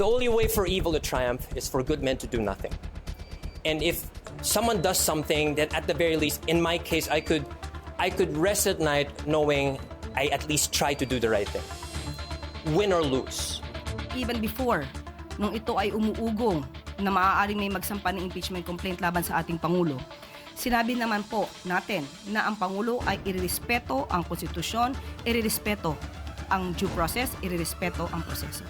the only way for evil to triumph is for good men to do nothing. And if someone does something, that at the very least, in my case, I could rest at night knowing I at least try to do the right thing. Win or lose. Even before, nung ito ay umuugong na maaaring may magsampa ng impeachment complaint laban sa ating Pangulo, sinabi naman po natin na ang Pangulo ay irerespeto ang konstitusyon, irerespeto ang due process, irerespeto ang proseso.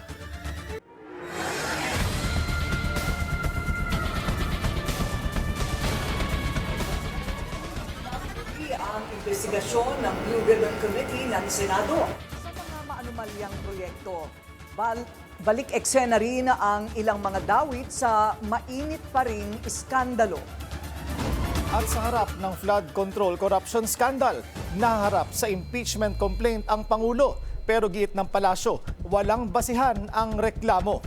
Ang investigasyon ng Blue Ribbon Committee ng Senado sa mga maanumalyang proyekto. Balik eksena rin ang ilang mga dawit sa mainit pa ring iskandalo. At sa harap ng flood control corruption scandal, naharap sa impeachment complaint ang Pangulo. Pero giit ng palasyo, walang basihan ang reklamo.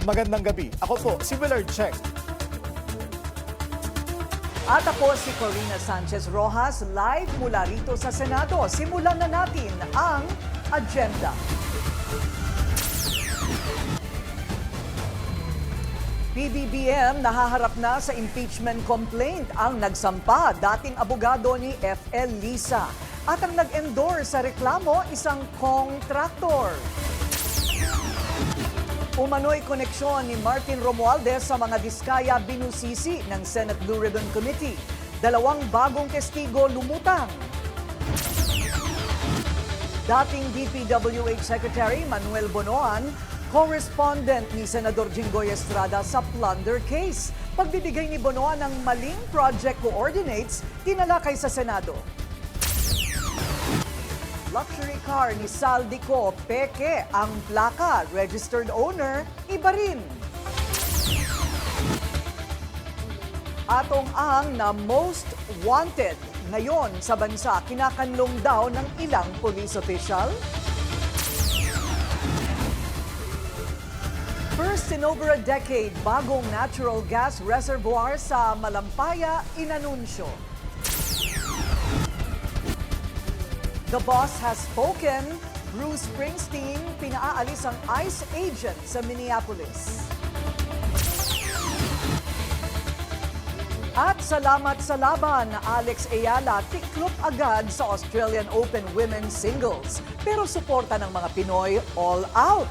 Magandang gabi. Ako po si Willard Cheng. At ako si Corina Sanchez Rojas, live mula rito sa Senado. Simulan na natin ang agenda. PBBM nahaharap na sa impeachment complaint ang nagsampa, dating abogado ni FL Lisa. At ang nag-endorse sa reklamo, isang kontraktor. Umano'y koneksyon ni Martin Romualdez sa mga diskaya binusisi ng Senate Blue Ribbon Committee. Dalawang bagong testigo lumutang. Dating DPWH Secretary Manuel Bonoan, correspondent ni Senador Jinggoy Estrada sa plunder case. Pagbibigay ni Bonoan ng maling project coordinates, tinalakay sa Senado. Luxury car ni Saldico, peke ang plaka, registered owner, iba rin. Atong ang na most wanted ngayon sa bansa, kinakanlong daw ng ilang police official. First in over a decade, bagong natural gas reservoir sa Malampaya inanunsyo. The boss has spoken. Bruce Springsteen pinaalis ang ICE agent sa Minneapolis. At salamat sa laban, Alex Ayala tiklop agad sa Australian Open Women's Singles. Pero suporta ng mga Pinoy all out.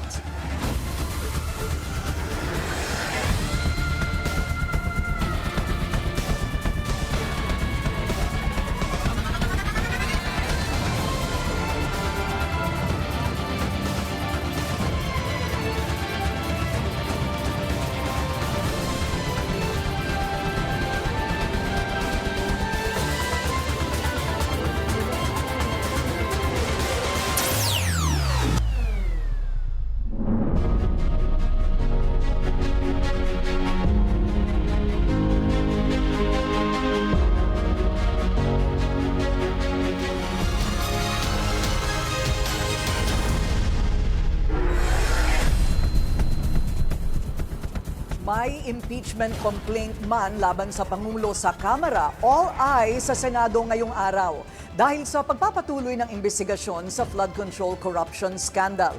May impeachment complaint man laban sa Pangulo sa Kamara, all eyes sa Senado ngayong araw dahil sa pagpapatuloy ng investigasyon sa flood control corruption scandal.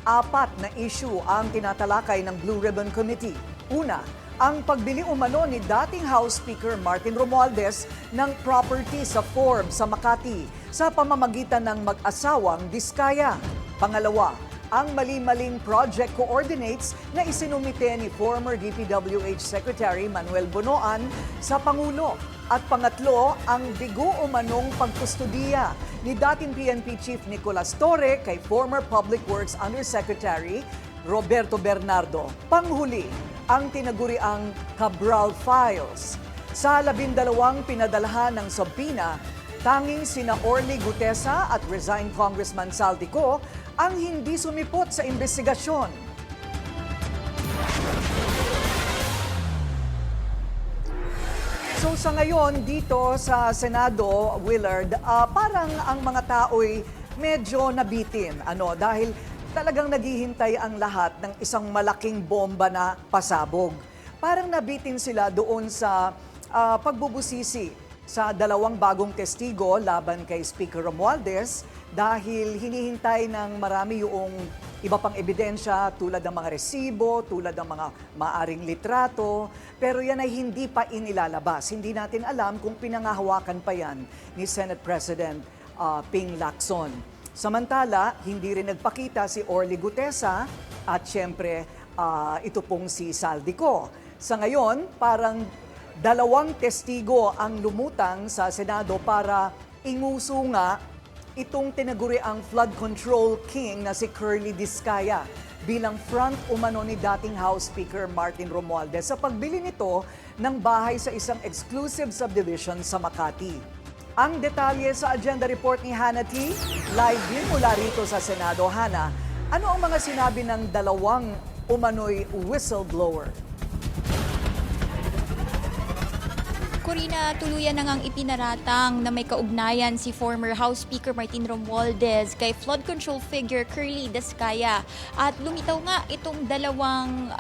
4 na issue ang tinatalakay ng Blue Ribbon Committee. Una, ang pagbili umano ni dating House Speaker Martin Romualdez ng property sa Forbes sa Makati sa pamamagitan ng mag-asawang Diskaya. Pangalawa, ang mali-maling project coordinates na isinumite ni former DPWH Secretary Manuel Bonoan sa Pangulo. At pangatlo, ang bigo umanong pagkustudiya ni dating PNP Chief Nicolas Torre kay former Public Works Undersecretary Roberto Bernardo. Panghuli, ang tinaguriang Cabral Files. Sa 12 pinadalhan ng subpoena, tanging sina Orly Gutesa at resigned Congressman Saldico ang hindi sumipot sa investigasyon. So sa ngayon dito sa Senado, Willard, parang ang mga tao'y medyo nabitin. Dahil talagang naghihintay ang lahat ng isang malaking bomba na pasabog. Parang nabitin sila doon sa pagbubusisi sa 2 bagong testigo laban kay Speaker Romualdez dahil hinihintay ng marami yung iba pang ebidensya tulad ng mga resibo, tulad ng mga maaring litrato, pero yan ay hindi pa inilalabas. Hindi natin alam kung pinangahawakan pa yan ni Senate President Ping Lacson. Samantala, hindi rin nagpakita si Orly Gutesa at syempre ito pong si Saldico. Sa ngayon, parang dalawang testigo ang lumutang sa Senado para inguso nga itong tinaguriang flood control king na si Curly Discaya bilang front umano ni dating House Speaker Martin Romualdez sa pagbili nito ng bahay sa isang exclusive subdivision sa Makati. Ang detalye sa agenda report ni Hannah T. Live din mula rito sa Senado. Hannah, ano ang mga sinabi ng dalawang umano'y whistleblower? Corina, tuluyan na ngang ipinaratang na may kaugnayan si former House Speaker Martin Romualdez kay flood control figure Curly Discaya. At lumitaw nga itong dalawang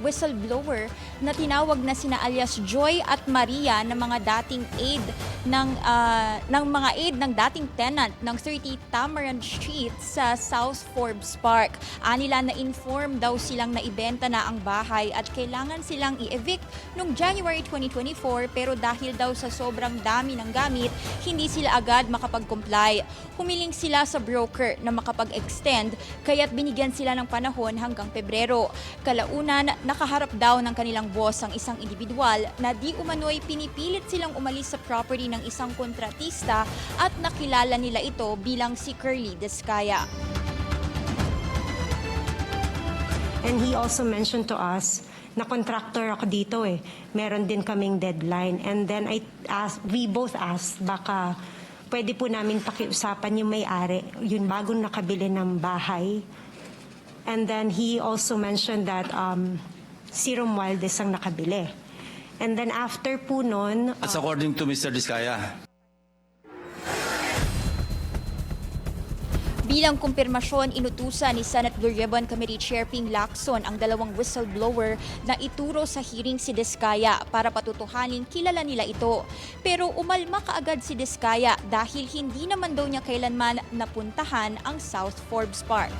whistleblower na tinawag na sina alias Joy at Maria na mga dating aide ng dating tenant ng 30 Tamarind Street sa South Forbes Park. Anila na inform daw silang naibenta na ang bahay at kailangan silang i-evict noong January 2024 pero dahil daw sa sobrang dami ng gamit, hindi sila agad makapag-comply. Humiling sila sa broker na makapag-extend kaya't binigyan sila ng panahon hanggang Pebrero. Kalaunan, nakaharap daw ng kanilang boss ang isang individual na di umano'y pinipilit silang umalis sa property ng isang kontratista at nakilala nila ito bilang si Curly Discaya. And he also mentioned to us na contractor ako dito Meron din kaming deadline. And then we both asked, baka pwede po namin pakiusapan yung may-ari, yung bagong nakabili ng bahay. And then he also mentioned that si Romualdez ang nakabili. And then after po nun... That's according to Mr. Discaya. Bilang kumpirmasyon, inutusan ni Senate Blue Ribbon Committee Chair Ping Lacson ang dalawang whistleblower na ituro sa hearing si Discaya para patutuhanin kilala nila ito. Pero umalma kaagad si Discaya dahil hindi naman daw niya kailanman napuntahan ang South Forbes Park.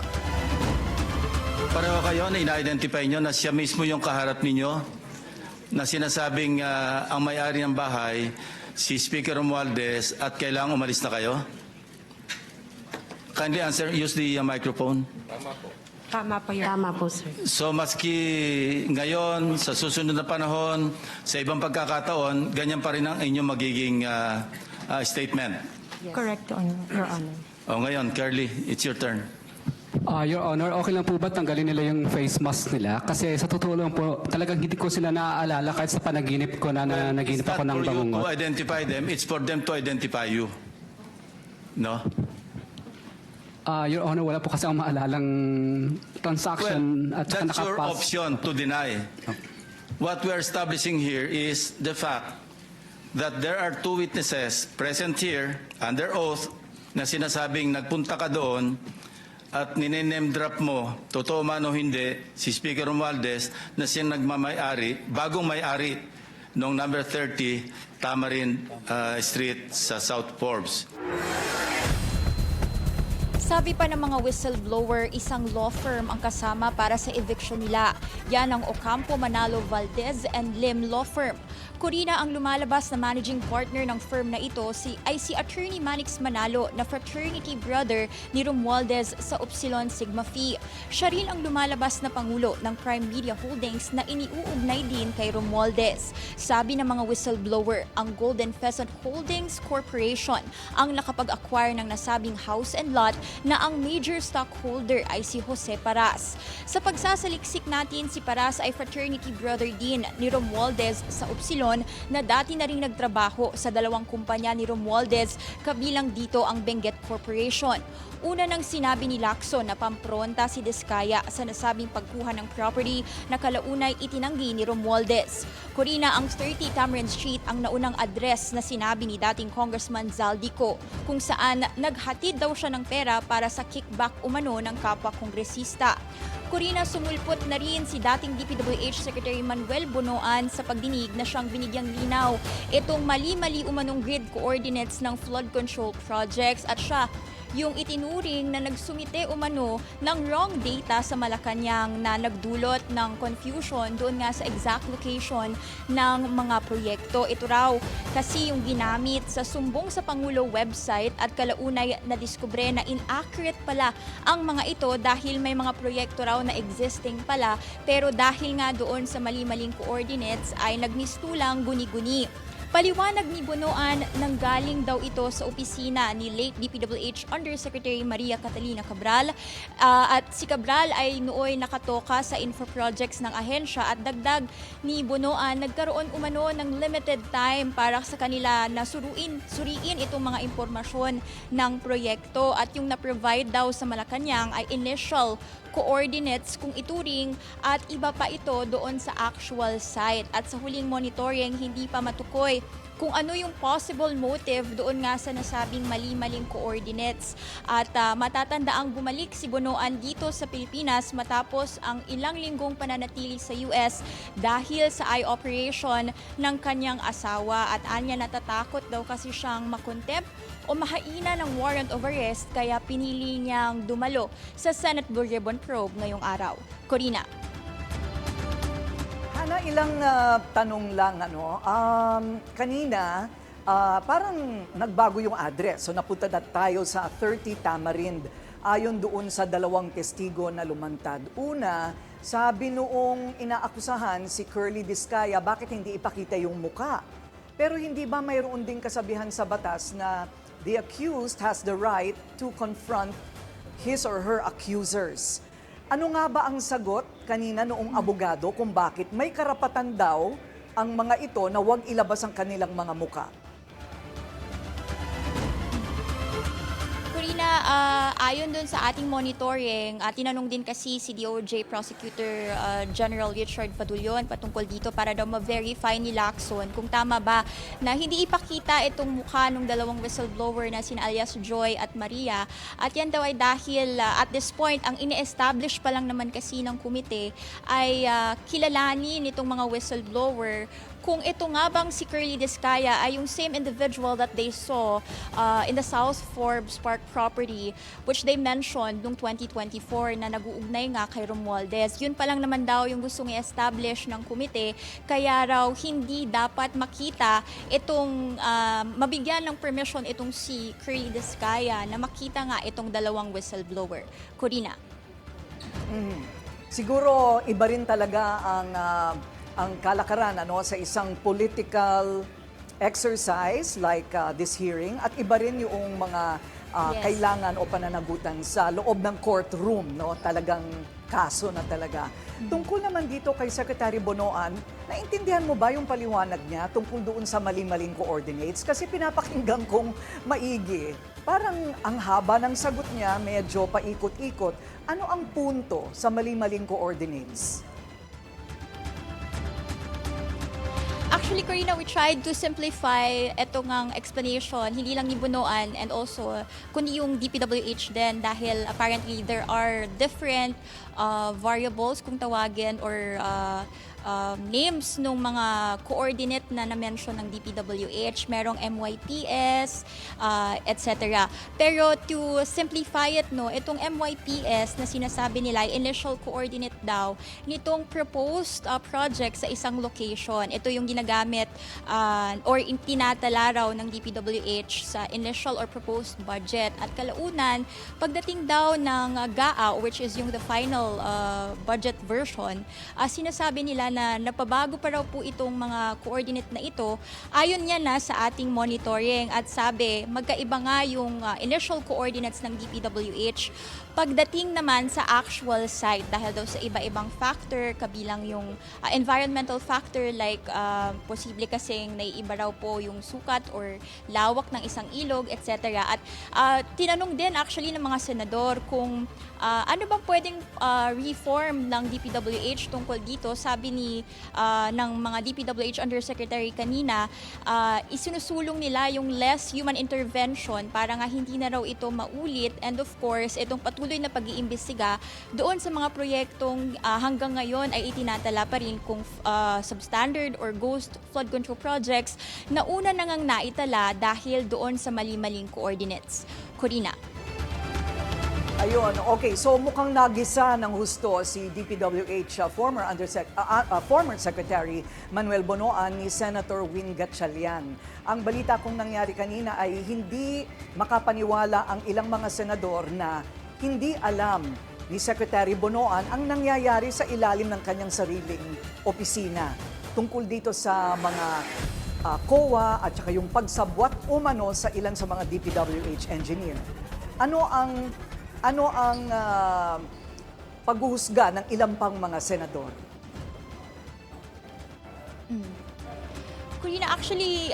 Pareho kayo na ina-identify nyo na siya mismo yung kaharap ninyo na sinasabing ang may-ari ng bahay, si Speaker Romualdez, at kailangang umalis na kayo? Kindly answer, use the microphone. Tama po, Tama po, sir. So maski ngayon, sa susunod na panahon, sa ibang pagkakataon, ganyan pa rin ang inyong magiging statement. Yes. Correct, Your Honor. O ngayon, Curly, it's your turn. Your Honor, okay lang po ba tanggalin nila yung face mask nila? Kasi sa totoo lang po, talagang hindi ko sila naaalala kahit sa panaginip ko na naginip ako ng It's not for you to bangungot. identify them, it's for them to identify you. No? Your Honor, wala po kasi ang maalalang transaction at saka That's your nakapas. option to deny. What we are establishing here is the fact that there are two witnesses present here under oath na sinasabing nagpunta ka doon at nine-name drop mo, totoo man o hindi, si Speaker Romualdez na siya nagmamay-ari, bagong may-ari noong number 30 Tamarind Street sa South Forbes. Sabi pa ng mga whistleblower, isang law firm ang kasama para sa eviction nila. Yan ang Ocampo, Manalo, Valdez and Lim Law Firm. Corina, ang lumalabas na managing partner ng firm na ito ay si Attorney Manix Manalo na fraternity brother ni Romualdez sa Upsilon Sigma Phi. Siya rin ang lumalabas na pangulo ng Prime Media Holdings na iniuugnay din kay Romualdez. Sabi ng mga whistleblower, ang Golden Pheasant Holdings Corporation ang nakapag-acquire ng nasabing house and lot na ang major stockholder ay si Jose Paras. Sa pagsasaliksik natin, si Paras ay fraternity brother din ni Romualdez sa Upsilon na dati na ring nagtrabaho sa dalawang kumpanya ni Romualdez, kabilang dito ang Benguet Corporation. Una nang sinabi ni Lacson na pampronta si Discaya sa nasabing pagkuha ng property na kalaunay itinanggi ni Romualdez. Corina, ang 30 Tamarind Street ang naunang address na sinabi ni dating Congressman Zaldico, kung saan naghatid daw siya ng pera para sa kickback umano ng kapwa kongresista. Corina, sumulpot na rin si dating DPWH Secretary Manuel Bonoan sa pagdinig na siyang binigyang linaw itong mali-mali umanong grid coordinates ng flood control projects at siya yung itinuring na nagsumite umano ng wrong data sa Malacanang na nagdulot ng confusion doon nga sa exact location ng mga proyekto. Ito raw kasi yung ginamit sa sumbong sa Pangulo website at kalaunay na diskubre na inaccurate pala ang mga ito dahil may mga proyekto raw na existing pala pero dahil nga doon sa mali-maling coordinates ay nagmistulang guni-guni. Paliwanag ni Bonoan, nanggaling daw ito sa opisina ni late DPWH Undersecretary Maria Catalina Cabral at si Cabral ay nooy nakatoka sa info projects ng ahensya at dagdag ni Bonoan, nagkaroon umano ng limited time para sa kanila na suriin itong mga impormasyon ng proyekto at yung na-provide daw sa Malacanang ay initial coordinates kung ituring at iba pa ito doon sa actual site. At sa huling monitoring, hindi pa matukoy kung ano yung possible motive doon nga sa nasabing mali-maling coordinates. At matatandaang bumalik si Bonoan dito sa Pilipinas matapos ang ilang linggong pananatili sa US dahil sa eye operation ng kanyang asawa. At anya natatakot daw kasi siyang makontempt o mahaina ng warrant of arrest kaya pinili niyang dumalo sa Senate Blue Ribbon Probe ngayong araw. Corina. Hana, ilang tanong lang. Kanina, parang nagbago yung address. So napunta na tayo sa 30 Tamarind. Ayon doon sa dalawang testigo na lumantad. Una, sabi noong inaakusahan si Curly Discaya, bakit hindi ipakita yung muka? Pero hindi ba mayroon ding kasabihan sa batas na the accused has the right to confront his or her accusers? Ano nga ba ang sagot kanina noong abogado kung bakit may karapatan daw ang mga ito na huwag ilabas ang kanilang mga muka? Corina, ayon dun sa ating monitoring, tinanong din kasi si DOJ Prosecutor General Richard Padulyon patungkol dito para daw ma-verify ni Lacson kung tama ba na hindi ipakita itong mukha ng dalawang whistleblower na sina alias Joy at Maria. At yan daw ay dahil at this point, ang ine-establish pa lang naman kasi ng komite ay kilalanin itong mga whistleblower kung ito nga bang si Curly Discaya ay yung same individual that they saw in the South Forbes Park property which they mentioned noong 2024 na nag-uugnay nga kay Romualdez. Yun pa lang naman daw yung gustong i-establish ng komite kaya raw hindi dapat makita itong mabigyan ng permission itong si Curly Discaya na makita nga itong dalawang whistleblower. Corina. Siguro iba rin talaga ang kalakaran sa isang political exercise like this hearing at iba rin yung mga kailangan o pananagutan sa loob ng courtroom, talagang kaso na talaga. Tungkol naman dito kay Secretary Bonoan, naintindihan mo ba yung paliwanag niya tungkol doon sa mali-maling coordinates? Kasi pinapakinggan kong maigi. Parang ang haba ng sagot niya, medyo paikot-ikot. Ano ang punto sa mali-maling coordinates? Actually, Corina, we tried to simplify itong explanation, hindi lang ni Bonoan and also kundi yung DPWH din dahil apparently there are different variables kung tawagin or names ng mga coordinate na na-mention ng DPWH. Merong MYPS, etc. Pero to simplify it, itong MYPS na sinasabi nila, initial coordinate daw nitong proposed project sa isang location. Ito yung ginagamit or tinatala raw ng DPWH sa initial or proposed budget. At kalaunan, pagdating daw ng GAA, which is yung the final budget version, sinasabi nila na napabago pa raw po itong mga coordinate na ito. Ayon niya na sa ating monitoring at sabi, magkaiba nga yung initial coordinates ng DPWH pagdating naman sa actual site dahil daw sa iba-ibang factor, kabilang yung environmental factor like posible kasing naiiba raw po yung sukat or lawak ng isang ilog, etc. At tinanong din actually ng mga senador kung ano bang pwedeng reform ng DPWH tungkol dito. Sabi ng mga DPWH Undersecretary kanina, isinusulong nila yung less human intervention para nga hindi na raw ito maulit and of course itong patuloy na pag-iimbestiga doon sa mga proyektong hanggang ngayon ay itinatala pa rin kung substandard or ghost flood control projects na una na ngang naitala dahil doon sa mali-maling coordinates. Corina. Ayun, okay. So mukhang nagisa ng husto si DPWH former Secretary Manuel Bonoan ni Senator Win Gatchalian. Ang balita kong nangyari kanina ay hindi makapaniwala ang ilang mga senador na hindi alam ni Secretary Bonoan ang nangyayari sa ilalim ng kanyang sariling opisina tungkol dito sa mga COA at saka yung pagsabwat umano sa ilan sa mga DPWH engineer. Ano ang paghuhusga ng ilang pang mga senador? Corina, actually,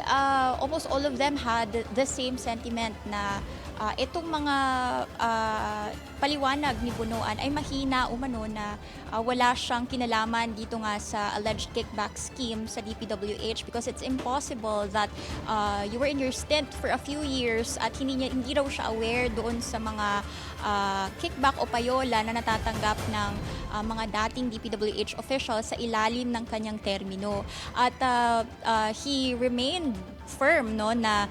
almost all of them had the same sentiment na itong mga paliwanag ni Bonoan ay mahina umano na wala siyang kinalaman dito nga sa alleged kickback scheme sa DPWH because it's impossible that you were in your stint for a few years at hindi raw siya aware doon sa mga kickback o payola na natatanggap ng mga dating DPWH officials sa ilalim ng kanyang termino. At he remained firm na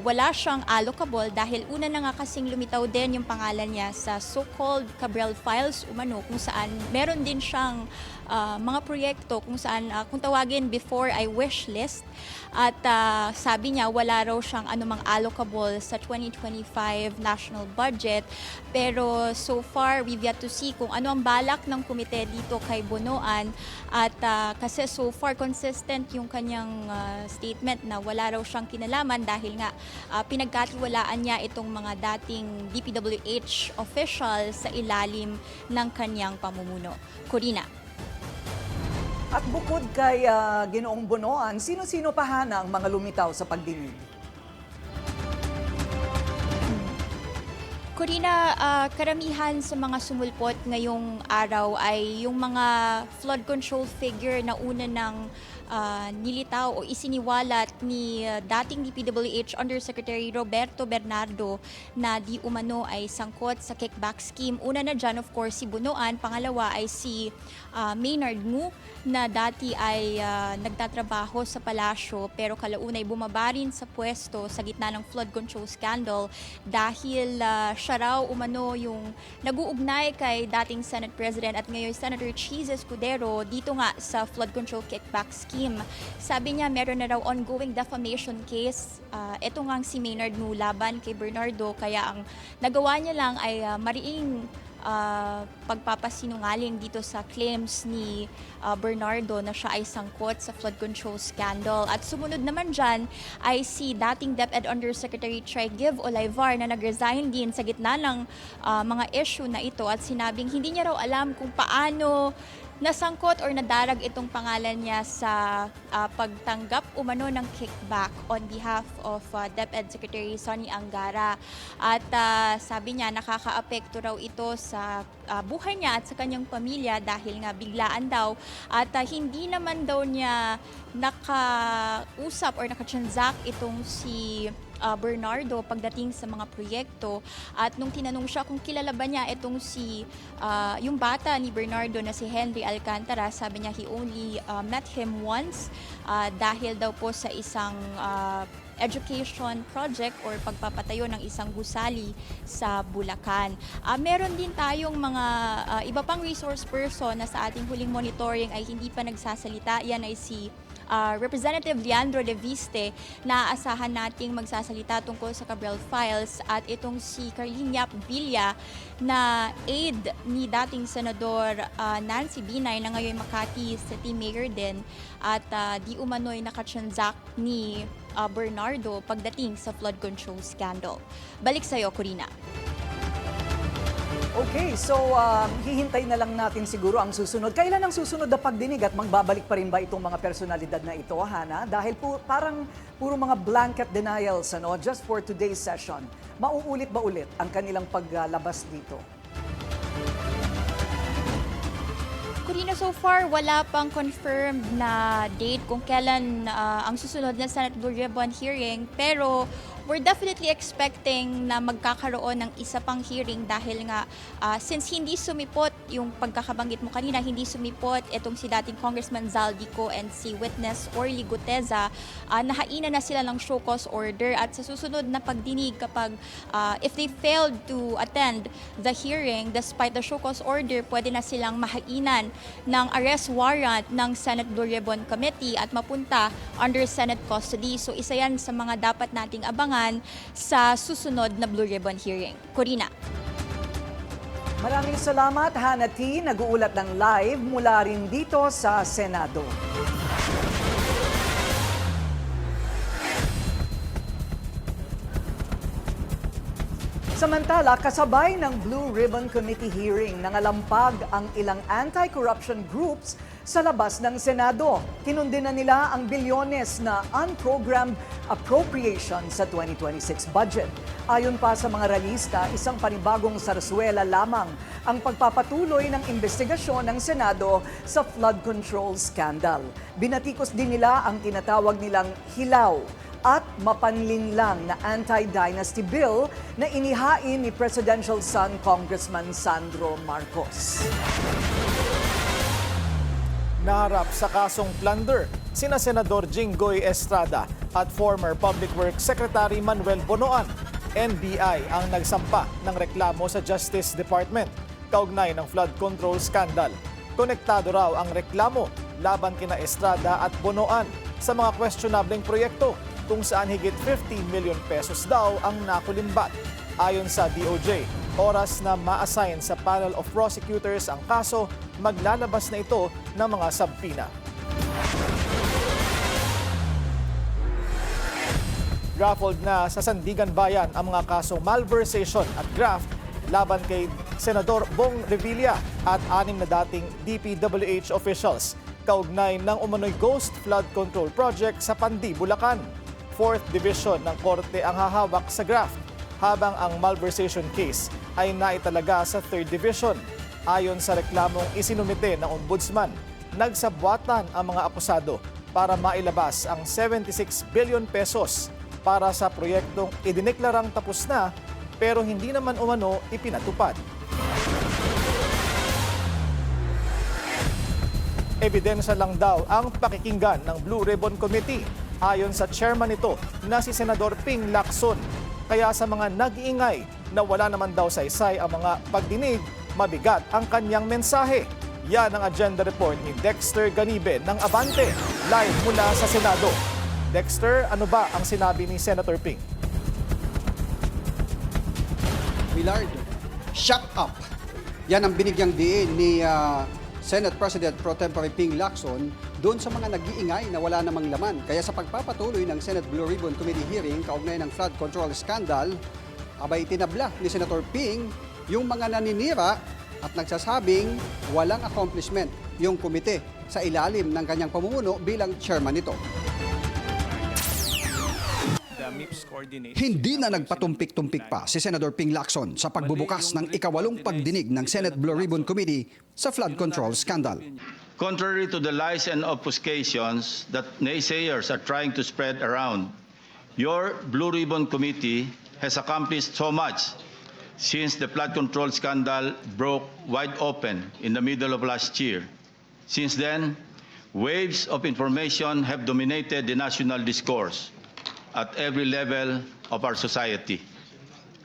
wala siyang allocable dahil una na nga kasing lumitaw din yung pangalan niya sa so-called Cabral Files umano kung saan meron din siyang mga proyekto kung saan kung tawagin before I wish list at sabi niya wala raw siyang anumang allocable sa 2025 national budget pero so far we've yet to see kung ano ang balak ng komite dito kay Bonoan at kasi so far consistent yung kanyang statement na wala raw siyang kinalaman dahil nga pinagkatiwalaan niya itong mga dating DPWH officials sa ilalim ng kanyang pamumuno. Corina. At bukod kay Ginoong Bonoan, sino-sino pa hana ang mga lumitaw sa pagdinig? Corina, karamihan sa mga sumulpot ngayong araw ay yung mga flood control figure na una ng nilitaw o isiniwalat ni dating DPWH Undersecretary Roberto Bernardo na di umano ay sangkot sa kickback scheme. Una na dyan, of course, si Bonoan. Pangalawa ay si Maynard Ngu na dati ay nagtatrabaho sa palasyo pero kalaunay bumaba rin sa pwesto sa gitna ng flood control scandal dahil siya raw umano yung nag-uugnay kay dating Senate President at ngayon Senator Cheese Escudero dito nga sa flood control kickback scheme. Sabi niya meron na raw ongoing defamation case. Ito nga si Maynard Ngu laban kay Bernardo kaya ang nagawa niya lang ay mariing pagpapasinungaling dito sa claims ni Bernardo na siya ay sangkot sa flood control scandal. At sumunod naman dyan ay si dating DepEd Undersecretary Trey Give Olivar na nag-resign din sa gitna ng mga issue na ito at sinabing hindi niya raw alam kung paano nasangkot or nadarag itong pangalan niya sa pagtanggap umano ng kickback on behalf of DepEd Secretary Sonny Angara. At sabi niya nakakaapekto raw ito sa buhay niya at sa kanyang pamilya dahil nga biglaan daw at hindi naman daw niya nakausap or nakatransact itong si Bernardo pagdating sa mga proyekto at nung tinanong siya kung kilala ba niya itong si yung bata ni Bernardo na si Henry Alcantara, sabi niya he only met him once dahil daw po sa isang education project or pagpapatayo ng isang gusali sa Bulacan. Meron din tayong mga iba pang resource person na sa ating huling monitoring ay hindi pa nagsasalita. Yan ay si Representative Leandro Leviste na aasahan nating magsasalita tungkol sa Cabral Files at itong si Carlina Villa na aide ni dating Senador Nancy Binay na ngayon Makati City Mayor din at di umano'y nakatransact ni Bernardo pagdating sa flood control scandal. Balik sa'yo, Corina. Okay, so hihintay na lang natin siguro ang susunod. Kailan ang susunod na pagdinig at magbabalik pa rin ba itong mga personalidad na ito, Hana? Dahil parang puro mga blanket denials, just for today's session. Mauulit ba ulit ang kanilang paglabas dito? Corina, so far wala pang confirmed na date kung kailan ang susunod na Senate Blue Ribbon hearing pero we're definitely expecting na magkakaroon ng isa pang hearing dahil nga since hindi sumipot yung pagkakabanggit mo kanina, hindi sumipot itong si dating Congressman Zaldico and si witness Orly Guteza. Nahaina na sila ng show cause order at sa susunod na pagdinig kapag if they failed to attend the hearing despite the show cause order, pwede na silang mahainan ng arrest warrant ng Senate Blue Ribbon Committee at mapunta under Senate custody. So isa yan sa mga dapat nating abangan sa susunod na Blue Ribbon hearing. Corina. Maraming salamat, Hannah T. Nag-uulat ng live mula rin dito sa Senado. Samantala, kasabay ng Blue Ribbon Committee hearing, nangalampag ang ilang anti-corruption groups sa labas ng Senado. Kinundi na nila ang bilyones na unprogrammed appropriation sa 2026 budget. Ayon pa sa mga realista, isang panibagong sarsuela lamang ang pagpapatuloy ng investigasyon ng Senado sa flood control scandal. Binatikos din nila ang tinatawag nilang hilaw at mapanlinlang na anti-dynasty bill na inihain ni presidential son Congressman Sandro Marcos. Naharap sa kasong plunder sina Senador Jinggoy Estrada at former Public Works Secretary Manuel Bonoan. NBI ang nagsampa ng reklamo sa Justice Department kaugnay ng flood control scandal. Konektado raw ang reklamo laban kina Estrada at Bonoan sa mga questionableng proyekto kung saan higit 50 million pesos daw ang nakulimbat. Ayon sa DOJ, oras na ma-assign sa panel of prosecutors ang kaso, maglalabas na ito ng mga subpoena. Raffled na sa Sandigan Bayan ang mga kasong malversation at graft laban kay Senador Bong Revilla at 6 na dating DPWH officials kaugnay ng umano'y ghost flood control project sa Pandi, Bulacan. 4th Division ng Korte ang hahawak sa graft, habang ang malversation case ay naitalaga sa 3rd Division. Ayon sa reklamong isinumite ng Ombudsman, nagsabwatan ang mga akusado para mailabas ang 76 billion pesos para sa proyektong idineklarang tapos na pero hindi naman umano ipinatupad. Ebidensya lang daw ang pakikinggan ng Blue Ribbon Committee ayon sa chairman nito na si Senador Ping Lacson. Kaya sa mga nag-iingay na wala naman daw saysay ang mga pagdinig, mabigat ang kanyang mensahe. Yan ang agenda report ni Dexter Ganibe ng Abante, live mula sa Senado. Dexter, ano ba ang sinabi ni Senator Ping? Millard, shut up. Yan ang binigyang diin ni Senate President Pro Tempore Ping Lacson doon sa mga nag-iingay na wala namang laman. Kaya sa pagpapatuloy ng Senate Blue Ribbon Committee hearing kaugnay ng flood control scandal, abay tinabla ni Senator Ping yung mga naninira at nagsasabing walang accomplishment yung komite sa ilalim ng kanyang pamumuno bilang chairman nito. Hindi na nagpatumpik-tumpik pa si Senator Ping Lacson sa pagbubukas ng ika-8 pagdinig ng Senate Blue Ribbon Committee sa flood control scandal. Contrary to the lies and obfuscations that naysayers are trying to spread around, your Blue Ribbon Committee has accomplished so much since the flood control scandal broke wide open in the middle of last year. Since then, waves of information have dominated the national discourse at every level of our society,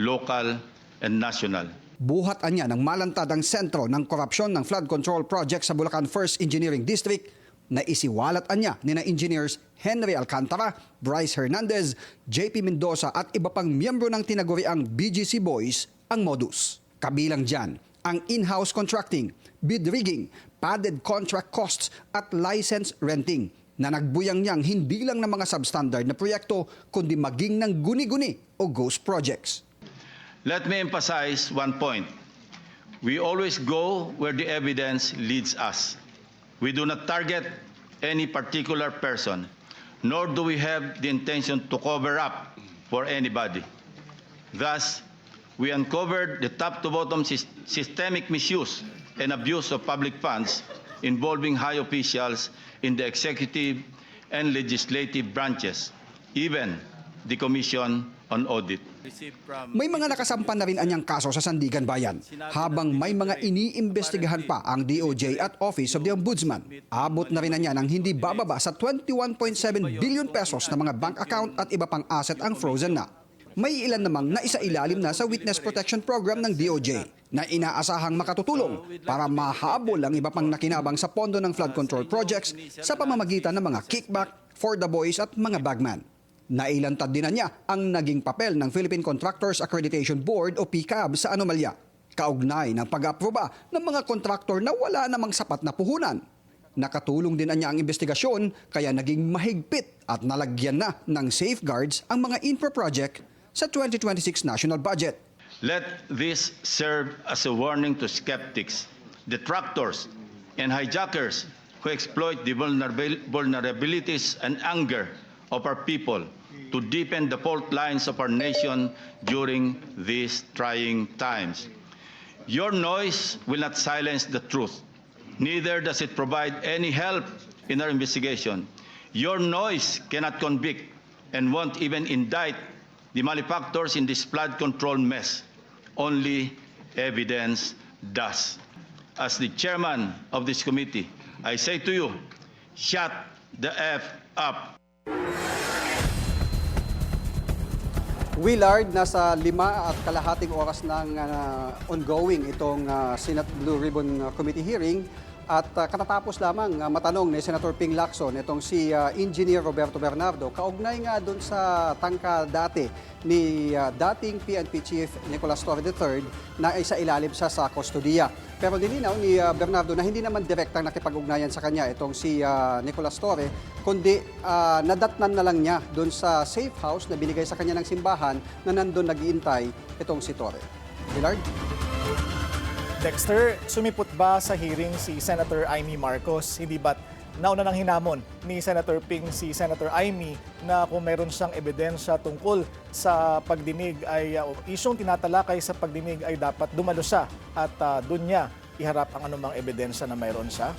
local and national. Buhat anya ng malantadang sentro ng korupsyon ng flood control project sa Bulacan 1st Engineering District na isiwalat anya ni na engineers Henry Alcantara, Bryce Hernandez, JP Mendoza at iba pang miyembro ng tinaguriang BGC Boys ang modus. Kabilang dyan ang in-house contracting, bid rigging, padded contract costs at license renting na nagbuyang-yang hindi lang ng mga substandard na proyekto kundi maging ng guni-guni o ghost projects. Let me emphasize one point. We always go where the evidence leads us. We do not target any particular person, nor do we have the intention to cover up for anybody. Thus, we uncovered the top-to-bottom systemic misuse and abuse of public funds involving high officials in the executive and legislative branches, even the Commission on Audit. May mga nakasampan na rin anyang kaso sa Sandigan Bayan, habang may mga iniimbestigahan pa ang DOJ at Office of the Ombudsman. Abot na rin na niya ng hindi bababa sa 21.7 billion pesos na mga bank account at iba pang asset ang frozen na. May ilan namang naisailalim na sa Witness Protection Program ng DOJ na inaasahang makatutulong para mahabol ang iba pang nakinabang sa pondo ng flood control projects sa pamamagitan ng mga kickback for the boys at mga bagman. Nailantad din na niya ang naging papel ng Philippine Contractors Accreditation Board o PCAB sa anomalya, kaugnay ng pag-aproba ng mga kontraktor na wala namang sapat na puhunan. Nakatulong din niya ang investigasyon kaya naging mahigpit at nalagyan na ng safeguards ang mga infra project sa 2026 national budget. Let this serve as a warning to skeptics, detractors, and hijackers who exploit the vulnerabilities and anger of our people to deepen the fault lines of our nation during these trying times. Your noise will not silence the truth. Neither does it provide any help in our investigation. Your noise cannot convict and won't even indict the malefactors in this flood control mess. Only evidence does. As the chairman of this committee, I say to you, shut the F up. Willard, nasa 5.5 oras ng ongoing itong Senate Blue Ribbon Committee hearing at katatapos lamang matanong ni Senator Ping Lacson itong si Engineer Roberto Bernardo kaugnay nga doon sa tangka dati ni dating PNP Chief Nicolas Torre III na isa ilalim sa kustodiya. Pero nilinaw ni Bernardo na hindi naman direktang nakipag-ugnayan sa kanya itong si Nicolas Torre, kundi nadatnan na lang niya doon sa safe house na binigay sa kanya ng simbahan na nandun nag-iintay itong si Torre. Willard? Dexter, sumipot ba sa hearing si Senator Amy Marcos? Hindi ba't nauna ng hinamon ni Senator Ping si Senator Amy na kung meron siyang ebidensya tungkol sa pagdinig ay isyong tinatalakay sa pagdinig ay dapat dumalo siya at doon niya iharap ang anumang ebidensya na mayroon siya?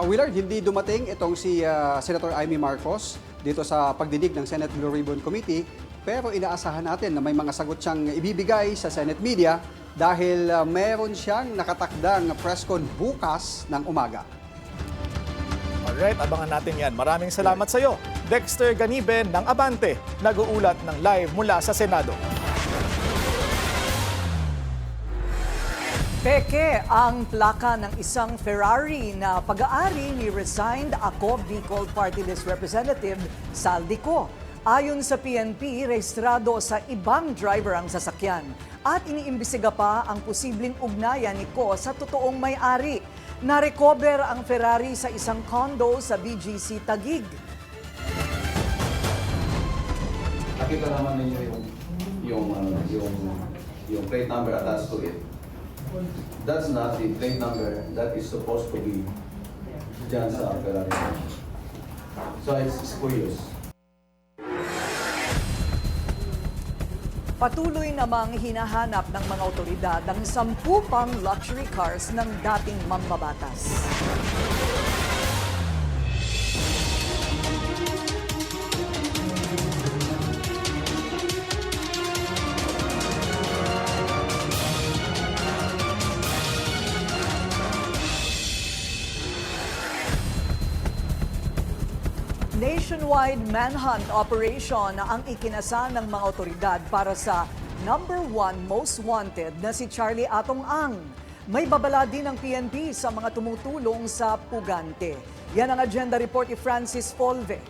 Willard, hindi dumating itong si Senator Amy Marcos dito sa pagdinig ng Senate Blue Ribbon Committee, pero inaasahan natin na may mga sagot siyang ibibigay sa Senate media dahil meron siyang nakatakdang press con bukas ng umaga. Alright, abangan natin yan. Maraming salamat sa iyo, Dexter Ganiben ng Abante, nag-uulat ng live mula sa Senado. Peke ang plaka ng isang Ferrari na pag-aari ni resigned Ako Bicol Party List Representative Saldico. Ayon sa PNP, rehistrado sa ibang driver ang sasakyan at iniimbestiga pa ang posibleng ugnayan ni Ko sa totoong may-ari. Na-recover ang Ferrari sa isang condo sa BGC Taguig. Nakita naman ninyo yung plate number attached to it. That's not the plate number that is supposed to be dyan sa Ferrari. So it's curious. Patuloy namang hinahanap ng mga otoridad ang 10 pang luxury cars ng dating mambabatas. Nationwide manhunt operation ang ikinasa ng mga otoridad para sa #1 most wanted na si Charlie Atong Ang. May babala din ng PNP sa mga tumutulong sa pugante. Yan ang agenda report ni Francis Polve.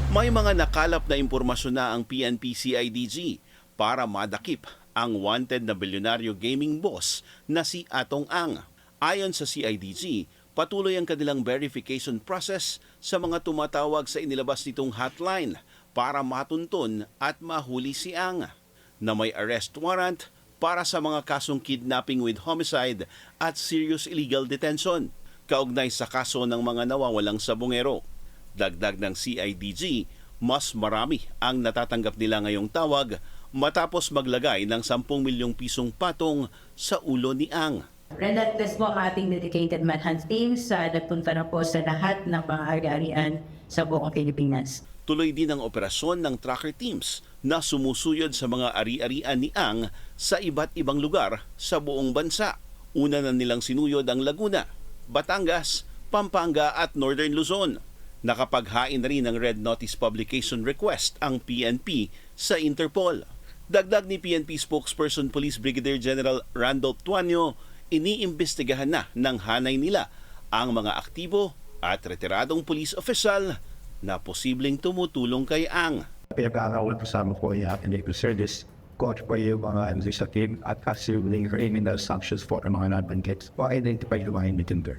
May mga nakalap na impormasyon na ang PNP-CIDG para madakip ang wanted na bilyonaryo gaming boss na si Atong Ang. Ayon sa CIDG, patuloy ang kanilang verification process sa mga tumatawag sa inilabas nitong hotline para matuntun at mahuli si Ang, na may arrest warrant para sa mga kasong kidnapping with homicide at serious illegal detention, kaugnay sa kaso ng mga nawawalang sabongero. Dagdag ng CIDG, mas marami ang natatanggap nila ngayong tawag matapos maglagay ng 10 milyong pisong patong sa ulo ni Ang. Relentless po ang ating dedicated manhunt teams. Nagpunta na po sa lahat ng mga ari-arian sa buong Pilipinas. Tuloy din ang operasyon ng tracker teams na sumusuyod sa mga ari-arian ni Ang sa iba't ibang lugar sa buong bansa. Una na nilang sinuyod ang Laguna, Batangas, Pampanga at Northern Luzon. Nakapaghain na rin ng Red Notice Publication Request ang PNP sa Interpol. Dagdag ni PNP spokesperson Police Brigadier General Randolph Tuanyo, iniimbestigahan na ng hanay nila ang mga aktibo at retiradong police official na posibleng tumutulong kay Ang. Pinag-aarawan kasama ko yung ating legal service, coach po yung mga administrative at possibly criminal sanctions for mga non-banggets o identify yung mga indicator.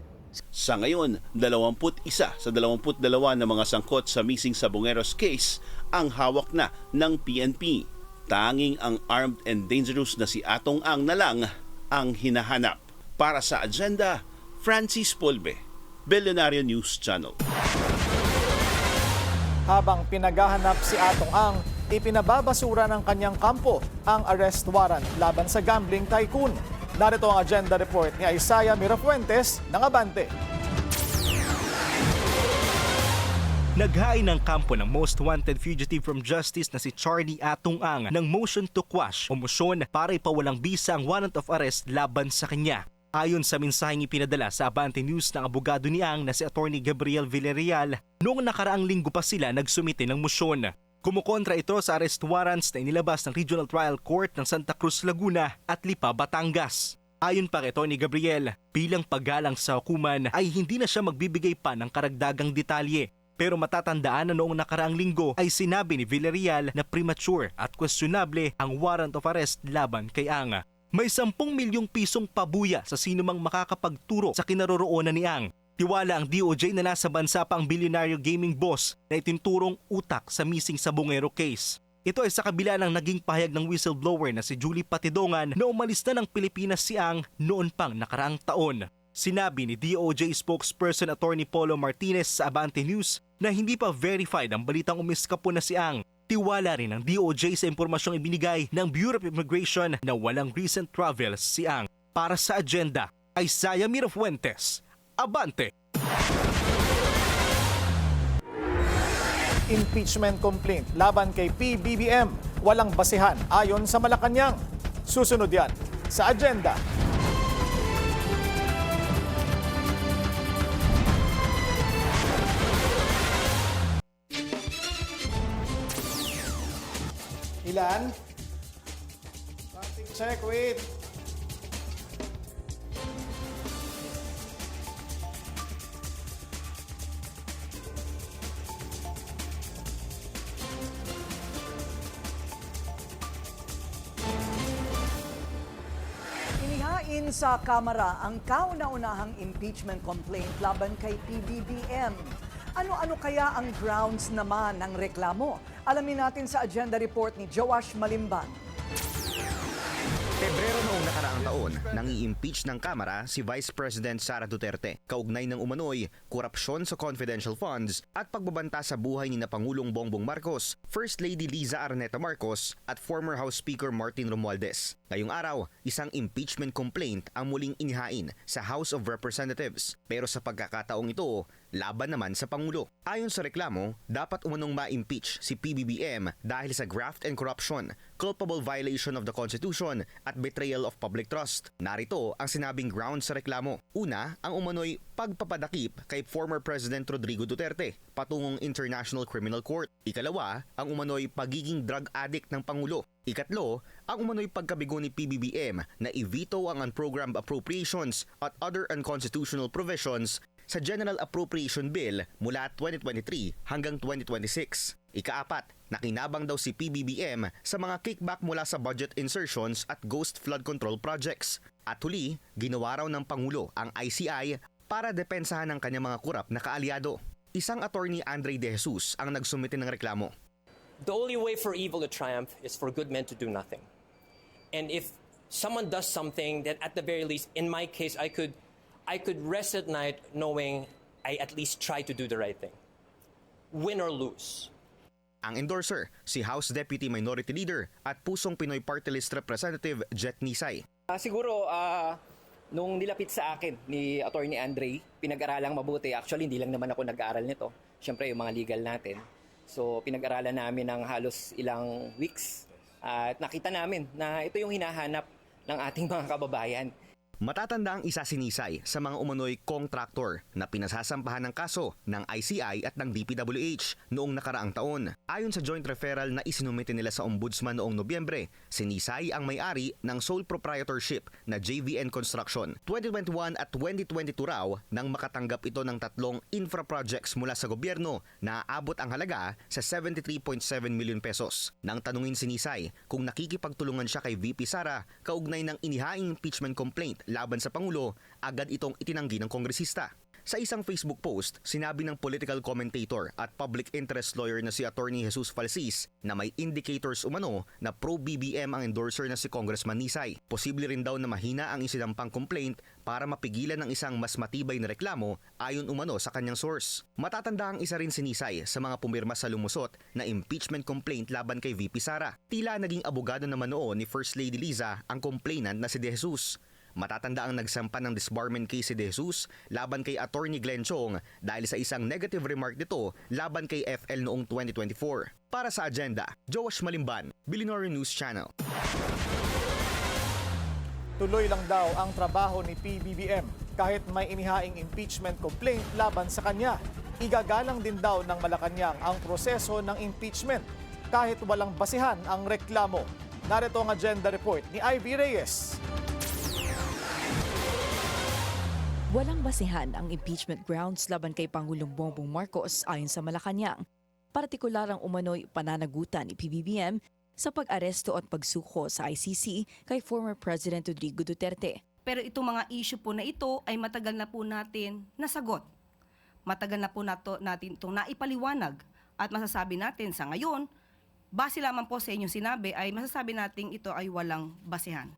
Sa ngayon, 21 sa 22 na mga sangkot sa missing Sabongeros case ang hawak na ng PNP. Tanging ang armed and dangerous na si Atong Ang na lang ang hinahanap. Para sa Agenda, Francis Polbe, Billionaire News Channel. Habang pinaghahanap si Atong Ang, ipinababasura ng kanyang kampo ang arrest warrant laban sa gambling tycoon. Narito ang agenda report ni Isaiah Mirafuentes ng Abante. Naghain ng kampo ng most wanted fugitive from justice na si Charlie Atong Ang ng motion to quash o motion para ipawalang bisa ang warrant of arrest laban sa kanya. Ayon sa mensaheng ipinadala sa Abante News ng abogado ni Ang na si Attorney Gabriel Villarreal, noong nakaraang linggo pa sila nagsumite ng motion. Kumukontra ito sa arrest warrants na inilabas ng Regional Trial Court ng Santa Cruz, Laguna at Lipa, Batangas. Ayon pa kay Attorney Gabriel, bilang paggalang sa hukuman ay hindi na siya magbibigay pa ng karagdagang detalye. Pero matatandaan na noong nakaraang linggo ay sinabi ni Villarreal na premature at questionable ang warrant of arrest laban kay Ang. May 10 milyong pisong pabuya sa sinumang makakapagturo sa kinaroroonan ni Ang. Tiwala ang DOJ na nasa bansa pa ang bilyonaryo gaming boss na itinturong utak sa missing Sabongero case. Ito ay sa kabila ng naging pahayag ng whistleblower na si Julie Patidongan na umalis na ng Pilipinas si Ang noon pang nakaraang taon. Sinabi ni DOJ spokesperson Attorney Polo Martinez sa Abante News na hindi pa verified ang balitang umiskapo na si Ang. Tiwala rin ng DOJ sa impormasyong ibinigay ng Bureau of Immigration na walang recent travels si Ang. Para sa Agenda, Isaiah Mirafuentes, Abante. Impeachment complaint laban kay PBBM, walang basihan ayon sa Malacanang. Susunod yan sa Agenda. Ilan? Check, wait. Inihain sa Kamara ang kauna-unahang impeachment complaint laban kay PBBM. Ano-ano kaya ang grounds naman ng reklamo? Alamin natin sa agenda report ni Joash Malimban. Pebrero noong nakaraang taon, nang i-impeach ng Kamara si Vice President Sara Duterte. Kaugnay ng umano'y korupsyon sa confidential funds at pagbabanta sa buhay ni na Pangulong Bongbong Marcos, First Lady Liza Araneta Marcos at former House Speaker Martin Romualdez. Ngayong araw, isang impeachment complaint ang muling inihain sa House of Representatives. Pero sa pagkakataong ito, laban naman sa Pangulo. Ayon sa reklamo, dapat umanong ma-impeach si PBBM dahil sa graft and corruption, culpable violation of the Constitution at betrayal of public trust. Narito ang sinabing grounds sa reklamo. Una, ang umano'y pagpapadakip kay former President Rodrigo Duterte patungong International Criminal Court. Ikalawa, ang umano'y pagiging drug addict ng Pangulo. Ikatlo, ang umano'y pagkabigo ni PBBM na i-veto ang unprogrammed appropriations at other unconstitutional provisions sa General Appropriation Bill mula 2023 hanggang 2026. Ikaapat, nakinabang daw si PBBM sa mga kickback mula sa budget insertions at ghost flood control projects. At huli, ginawa raw ng Pangulo ang ICI para depensahan ang kanyang mga kurap na kaalyado. Isang attorney Andre De Jesus ang nagsumite ng reklamo. The only way for evil to triumph is for good men to do nothing. And if someone does something, then at the very least, in my case, I could rest at night knowing I at least try to do the right thing. Win or lose. Ang endorser, si House Deputy Minority Leader at Pusong Pinoy Party List Representative Jet Nisay. Siguro Nung nilapit sa akin ni Attorney Andre, pinag-aralang mabuti. Actually, hindi lang naman ako nag-aaral nito. Siyempre, yung mga legal natin. So, pinag-aralan namin ng halos ilang weeks. At nakita namin na ito yung hinahanap ng ating mga kababayan. Matatanda ang isa si Nisay sa mga umano'y contractor na pinasasampahan ng kaso ng ICI at ng DPWH noong nakaraang taon. Ayon sa joint referral na isinumite nila sa Ombudsman noong Nobyembre, si Nisay ang may-ari ng sole proprietorship na JVN Construction. 2021 at 2022 raw nang makatanggap ito ng 3 infra projects mula sa gobyerno na aabot ang halaga sa 73.7 million pesos. Nang tanungin si Nisay kung nakikipagtulungan siya kay VP Sara kaugnay ng inihaing impeachment complaint laban sa Pangulo, agad itong itinanggi ng kongresista. Sa isang Facebook post, sinabi ng political commentator at public interest lawyer na si Attorney Jesus Falsis na may indicators umano na pro-BBM ang endorser na si Congressman Nisay. Posible rin daw na mahina ang isinampang complaint para mapigilan ng isang mas matibay na reklamo ayon umano sa kanyang source. Matatanda ang isa rin si Nisay sa mga pumirma sa lumusot na impeachment complaint laban kay VP Sara. Tila naging abogado naman noon ni First Lady Liza ang complainant na si De Jesus. Matatanda ang nagsampa ng disbarment case si De Jesus laban kay Attorney Glenn Chong dahil sa isang negative remark nito laban kay FL noong 2024. Para sa agenda, Joash Malimban, Billionaire News Channel. Tuloy lang daw ang trabaho ni PBBM kahit may inihaing impeachment complaint laban sa kanya. Igagalang din daw ng Malacanang ang proseso ng impeachment kahit walang basihan ang reklamo. Narito ang agenda report ni Ivy Reyes. Walang basihan ang impeachment grounds laban kay Pangulong Bongbong Marcos ayon sa Malacanang. Partikular ang umano'y pananagutan ni PBBM sa pag-aresto at pagsuko sa ICC kay former President Rodrigo Duterte. Pero itong mga issue po na ito ay matagal na po natin nasagot. Matagal na po natin itong naipaliwanag at masasabi natin sa ngayon, base lamang po sa inyong sinabi ay masasabi natin ito ay walang basihan.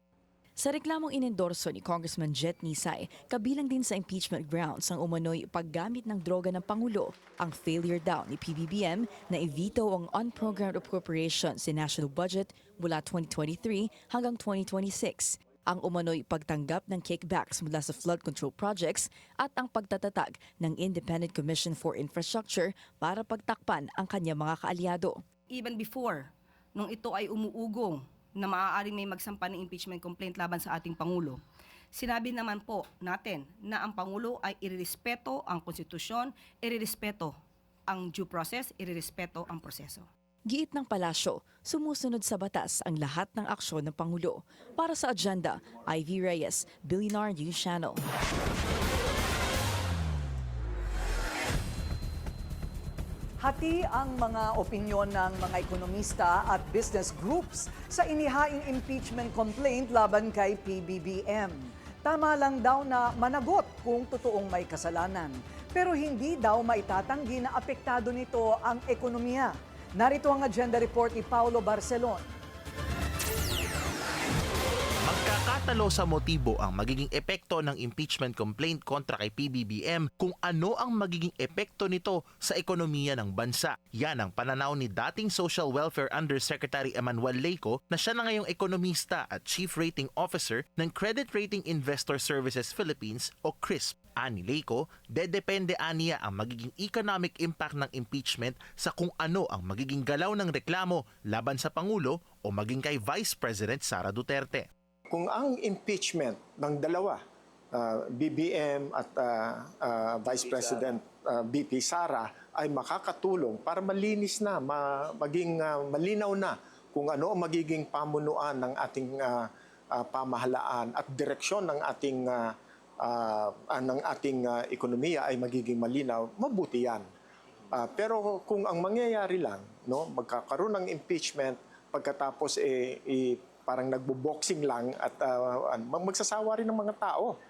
Sa reklamong inendorso ni Congressman Jet Nisay, kabilang din sa impeachment grounds ang umano'y paggamit ng droga ng Pangulo, ang failure daw ni PBBM na i-veto ang unprogrammed appropriations sa national budget mula 2023 hanggang 2026, ang umano'y pagtanggap ng kickbacks mula sa flood control projects at ang pagtatatag ng Independent Commission for Infrastructure para pagtakpan ang kanyang mga kaalyado. Even before, nung ito ay umuugong, na maaaring may magsampa ng impeachment complaint laban sa ating Pangulo. Sinabi naman po natin na ang Pangulo ay irerespeto ang konstitusyon, irerespeto ang due process, irerespeto ang proseso. Giit ng palasyo, sumusunod sa batas ang lahat ng aksyon ng Pangulo. Para sa agenda, Ivy Reyes, Billionaire News Channel. Hati ang mga opinyon ng mga ekonomista at business groups sa inihaing impeachment complaint laban kay PBBM. Tama lang daw na managot kung totoong may kasalanan. Pero hindi daw maitatanggi na apektado nito ang ekonomiya. Narito ang agenda report ni Paulo Barcelon. Magkakatalo sa motibo ang magiging epekto ng impeachment complaint kontra kay PBBM kung ano ang magiging epekto nito sa ekonomiya ng bansa. Yan ang pananaw ni dating Social Welfare Undersecretary Emmanuel Leyco na siya na ngayong ekonomista at Chief Rating Officer ng Credit Rating Investor Services Philippines o CRISP. Ani Leyco, dedepende aniya ang magiging economic impact ng impeachment sa kung ano ang magiging galaw ng reklamo laban sa Pangulo o maging kay Vice President Sara Duterte. Kung ang impeachment ng dalawa, BBM at Vice President BP Sara ay makakatulong para malinis na, maging malinaw na kung ano ang magiging pamunuan ng ating pamahalaan at direksyon ng ating ekonomiya ay magiging malinaw, mabuti yan. Pero kung ang mangyayari lang, magkakaroon ng impeachment pagkatapos parang nagbo-boxing lang at magsasawa rin ng mga tao.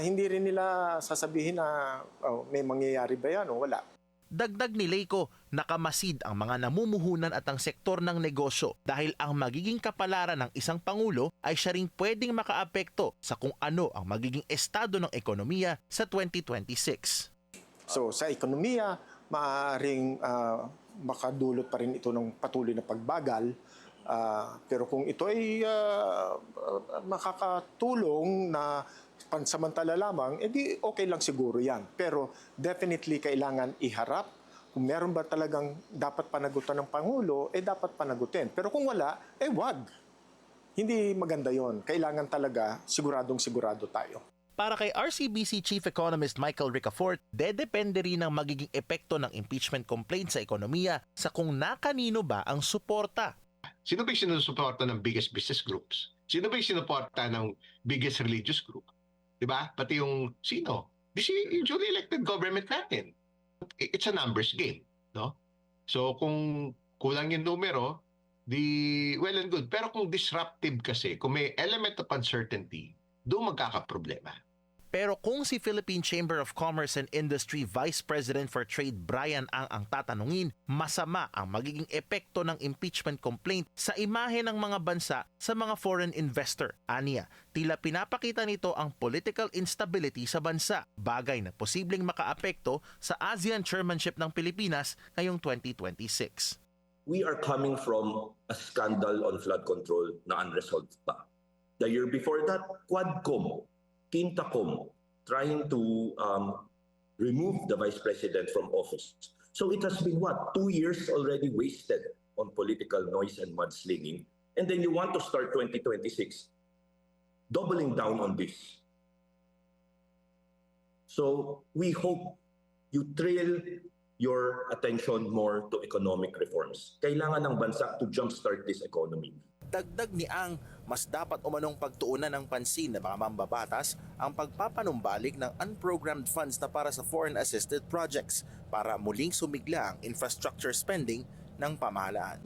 Hindi rin nila sasabihin na may mangyayari ba yan o wala. Dagdag ni Leyco, nakamasid ang mga namumuhunan at ang sektor ng negosyo dahil ang magiging kapalaran ng isang Pangulo ay siya ring pwedeng makaapekto sa kung ano ang magiging estado ng ekonomiya sa 2026. So sa ekonomiya, maaaring makadulot pa rin ito ng patuloy na pagbagal. Pero kung ito ay makakatulong na pansamantala lamang, edi okay lang siguro yan. Pero definitely kailangan iharap. Kung meron ba talagang dapat panagutan ng Pangulo, dapat panagutin. Pero kung wala, wag. Hindi maganda yon. Kailangan talaga siguradong-sigurado tayo. Para kay RCBC Chief Economist Michael Ricafort, dedepende rin ang magiging epekto ng impeachment complaint sa ekonomiya sa kung nakanino ba ang suporta. Sino ba yung sinusuporta ng biggest business groups? Sino ba yung sinuporta ng biggest religious group? Diba? Pati yung sino? Yung duly elected government natin. It's a numbers game. No? So kung kulang yung numero, well and good. Pero kung disruptive kasi, kung may element of uncertainty, doon magkakaproblema. Pero kung si Philippine Chamber of Commerce and Industry Vice President for Trade Brian ang tatanungin, masama ang magiging epekto ng impeachment complaint sa imahe ng mga bansa sa mga foreign investor. Aniya, tila pinapakita nito ang political instability sa bansa, bagay na posibleng makaapekto sa ASEAN chairmanship ng Pilipinas ngayong 2026. We are coming from a scandal on flood control na unresolved pa. The year before that, Quadcom, Quintacom, trying to remove the Vice President from office. So it has been 2 years already wasted on political noise and mudslinging. And then you want to start 2026 doubling down on this. So we hope you trail your attention more to economic reforms. Kailangan ng bansa to jumpstart this economy. Dagdag ni Ang, mas dapat umanong pagtuunan ng pansin ng mga mambabatas ang pagpapanumbalik ng unprogrammed funds na para sa foreign assisted projects para muling sumigla ang infrastructure spending ng pamahalaan.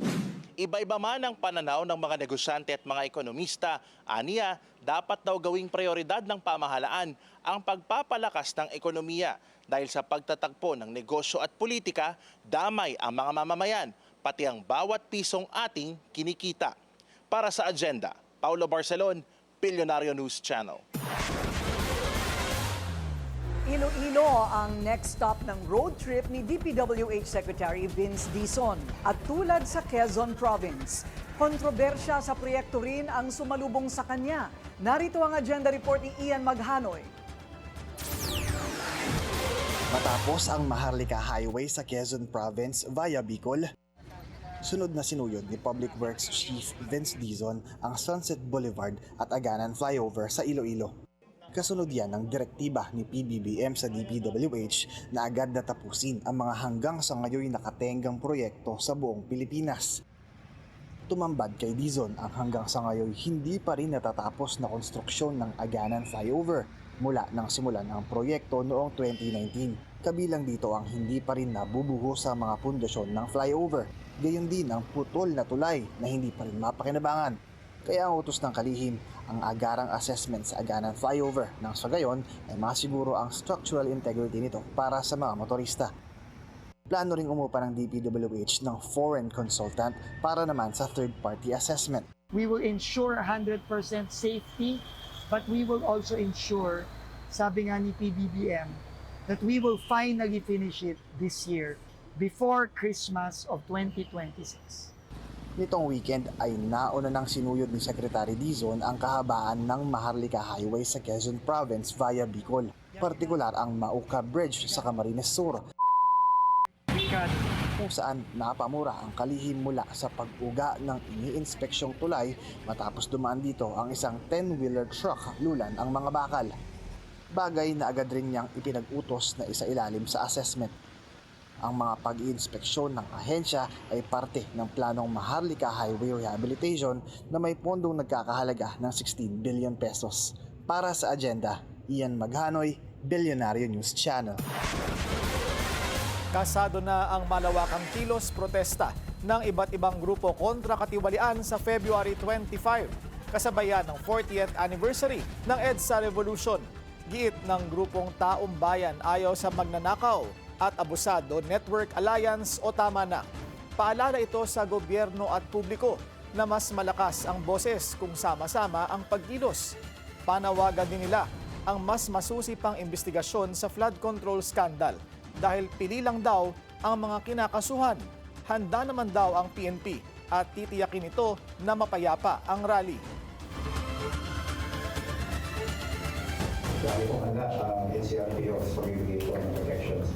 Iba-iba man ang pananaw ng mga negosyante at mga ekonomista, aniya, dapat daw gawing prioridad ng pamahalaan ang pagpapalakas ng ekonomiya dahil sa pagtatagpo ng negosyo at politika, damay ang mga mamamayan, pati ang bawat pisong ating kinikita. Para sa Agenda, Paulo Barcelon, Bilyonaryo News Channel. Iloilo ang next stop ng road trip ni DPWH Secretary Vince Dizon. At tulad sa Quezon Province, kontrobersya sa proyekto rin ang sumalubong sa kanya. Narito ang agenda report ni Ian Maghanoy. Matapos ang Maharlika Highway sa Quezon Province via Bicol, sunod na sinuyod ni Public Works Chief Vince Dizon ang Sunset Boulevard at Aganan Flyover sa Iloilo. Kasunod yan ng direktiba ni PBBM sa DPWH na agad natapusin ang mga hanggang sa ngayon nakatenggang proyekto sa buong Pilipinas. Tumambad kay Dizon ang hanggang sa ngayon hindi pa rin natatapos na konstruksyon ng Aganan Flyover mula nang simulan ang proyekto noong 2019. Kabilang dito ang hindi pa rin nabubuho sa mga pundasyon ng flyover. Gayon din ang putol na tulay na hindi pa rin mapakinabangan. Kaya ang utos ng kalihim ang agarang assessment sa Aganan Flyover nang sa gayon ay masiguro ang structural integrity nito para sa mga motorista. Plano ring umupa ng DPWH ng foreign consultant para naman sa third-party assessment. We will ensure 100% safety, but we will also ensure, sabi nga ni PBBM, that we will finally finish it this year before Christmas of 2026. Nitong weekend ay nauna nang sinuyod ni Secretary Dizon ang kahabaan ng Maharlika Highway sa Quezon Province via Bicol, partikular ang Mauka Bridge sa Camarines Sur, kung saan napamura ang kalihim mula sa pag-uga ng iniinspeksyong tulay matapos dumaan dito ang isang 10-wheeler truck lulan ang mga bakal. Bagay na agad rin niyang ipinag-utos na isailalim sa assessment. Ang mga pag-iinspeksyon ng ahensya ay parte ng planong Maharlika Highway Rehabilitation na may pondong nagkakahalaga ng 16 billion pesos. Para sa Agenda, Ian Maghanoy, Bilyonaryo News Channel. Kasado na ang malawakang kilos protesta ng iba't ibang grupo kontra katiwalian sa February 25, kasabayan ng 40th anniversary ng EDSA Revolution. Giit ng grupong Taong Bayan ayaw sa magnanakaw at abusado Network Alliance o tama na. Paalala ito sa gobyerno at publiko na mas malakas ang boses kung sama-sama ang pagkilos. Panawagan din nila ang mas masusi pang investigasyon sa flood control scandal dahil pili lang daw ang mga kinakasuhan. Handa naman daw ang PNP at titiyakin ito na mapayapa ang rally. Dahil po handa ang NCRPO sa pagbibigay po ng protections.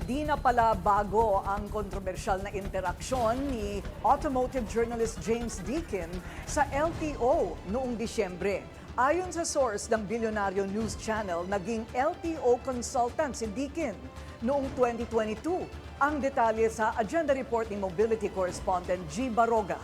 Di na pala bago ang kontrobersyal na interaksyon ni automotive journalist James Deakin sa LTO noong Disyembre. Ayon sa source ng Bilyonaryo News Channel, naging LTO consultant si Deakin noong 2022. Ang detalye sa agenda report ni Mobility Correspondent G. Baroga.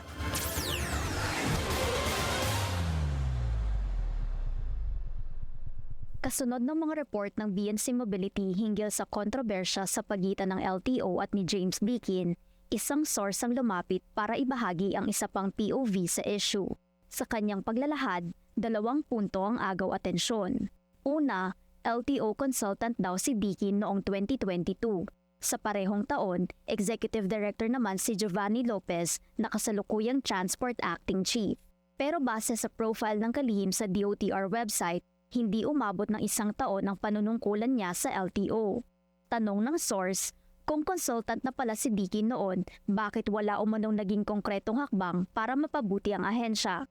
Kasunod ng mga report ng BNC Mobility hinggil sa kontrobersya sa pagitan ng LTO at ni James Deakin, isang source ang lumapit para ibahagi ang isa pang POV sa issue. Sa kanyang paglalahad, 2 punto ang agaw atensyon. Una, LTO consultant daw si Deakin noong 2022. Sa parehong taon, Executive Director naman si Giovanni Lopez na kasalukuyang Transport Acting Chief. Pero base sa profile ng kalihim sa DOTR website, hindi umabot ng 1 taon ang panunungkulan niya sa LTO. Tanong ng source, kung consultant na pala si Deakin noon, bakit wala umanong naging konkretong hakbang para mapabuti ang ahensya?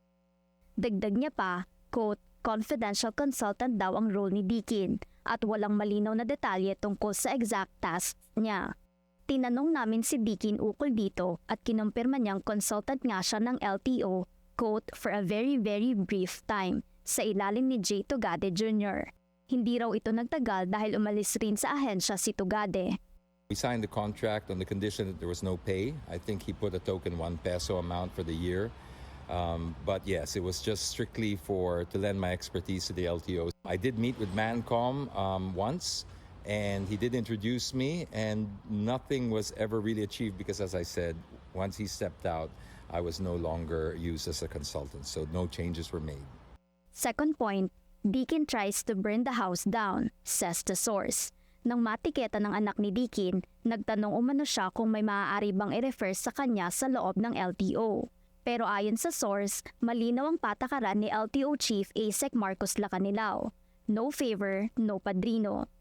Dagdag niya pa, quote, confidential consultant daw ang role ni Deakin at walang malinaw na detalye tungkol sa exact tasks niya. Tinanong namin si Deakin ukol dito at kinumpirma niyang consultant nga siya ng LTO, quote, for a very brief time, sa ilalim ni J. Tugade Jr. Hindi raw ito nagtagal dahil umalis rin sa ahensya si Tugade. We signed the contract on the condition that there was no pay. I think he put a token 1 peso amount for the year. But yes, it was just strictly to lend my expertise to the LTO. I did meet with Mancom once, and he did introduce me, and nothing was ever really achieved because, as I said, once he stepped out, I was no longer used as a consultant, so no changes were made. Second point, Deakin tries to burn the house down, says the source. Nang matiketa ng anak ni Deakin, nagtanong umano siya kung may maaari bang i-refer sa kanya sa loob ng LTO. Pero ayon sa source, malinaw ang patakaran ni LTO Chief ASEC Marcos Lacanilao. No favor, no padrino.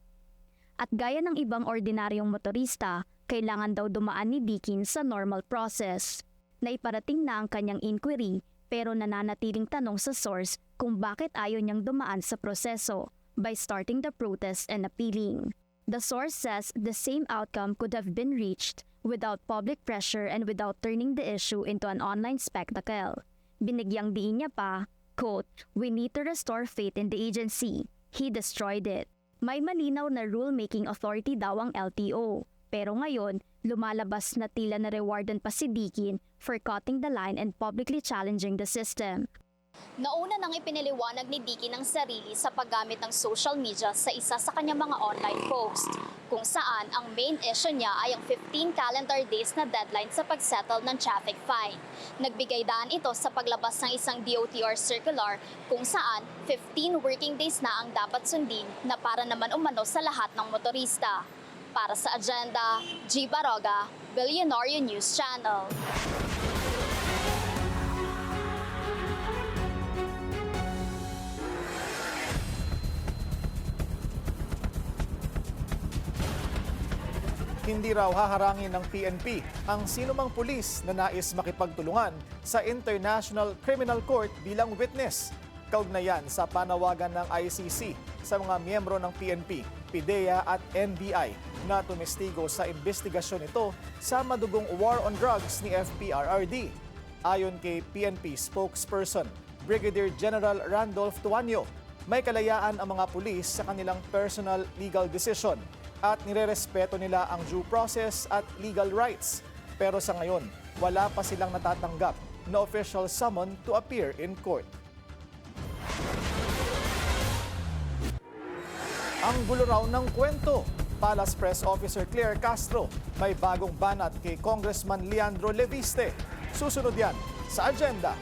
At gaya ng ibang ordinaryong motorista, kailangan daw dumaan ni Deakin sa normal process. Naiparating na ang kanyang inquiry, pero nananatiling tanong sa source kung bakit ayaw niyang dumaan sa proseso by starting the protest and appealing. The source says the same outcome could have been reached without public pressure and without turning the issue into an online spectacle. Binigyang diin niya pa, quote, we need to restore faith in the agency. He destroyed it. May malinaw na rulemaking authority daw ang LTO. Pero ngayon, lumalabas na tila na rewardan pa si Deakin for cutting the line and publicly challenging the system. Nauna nang ipiniliwanag ni Deakin ang sarili sa paggamit ng social media sa isa sa kanyang mga online post, kung saan ang main issue niya ay ang 15 calendar days na deadline sa pagsettle ng traffic fine. Nagbigay daan ito sa paglabas ng isang DOTR circular kung saan 15 working days na ang dapat sundin na para naman umano sa lahat ng motorista. Para sa agenda, G. Baroga, Bilyonaryo News Channel. Hindi raw haharangin ng PNP ang sinumang pulis na nais makipagtulungan sa International Criminal Court bilang witness. Kaugnayan sa panawagan ng ICC sa mga miyembro ng PNP, PIDEA at NBI na tumestigo sa investigasyon ito sa madugong war on drugs ni FPRRD. Ayon kay PNP spokesperson Brigadier General Randolph Tuanyo, may kalayaan ang mga pulis sa kanilang personal legal decision at nirerespeto nila ang due process at legal rights. Pero sa ngayon, wala pa silang natatanggap na official summon to appear in court. Ang gulo raw ng kwento, Palace Press Officer Claire Castro may bagong banat kay Congressman Leandro Leviste. Susunod yan sa agenda.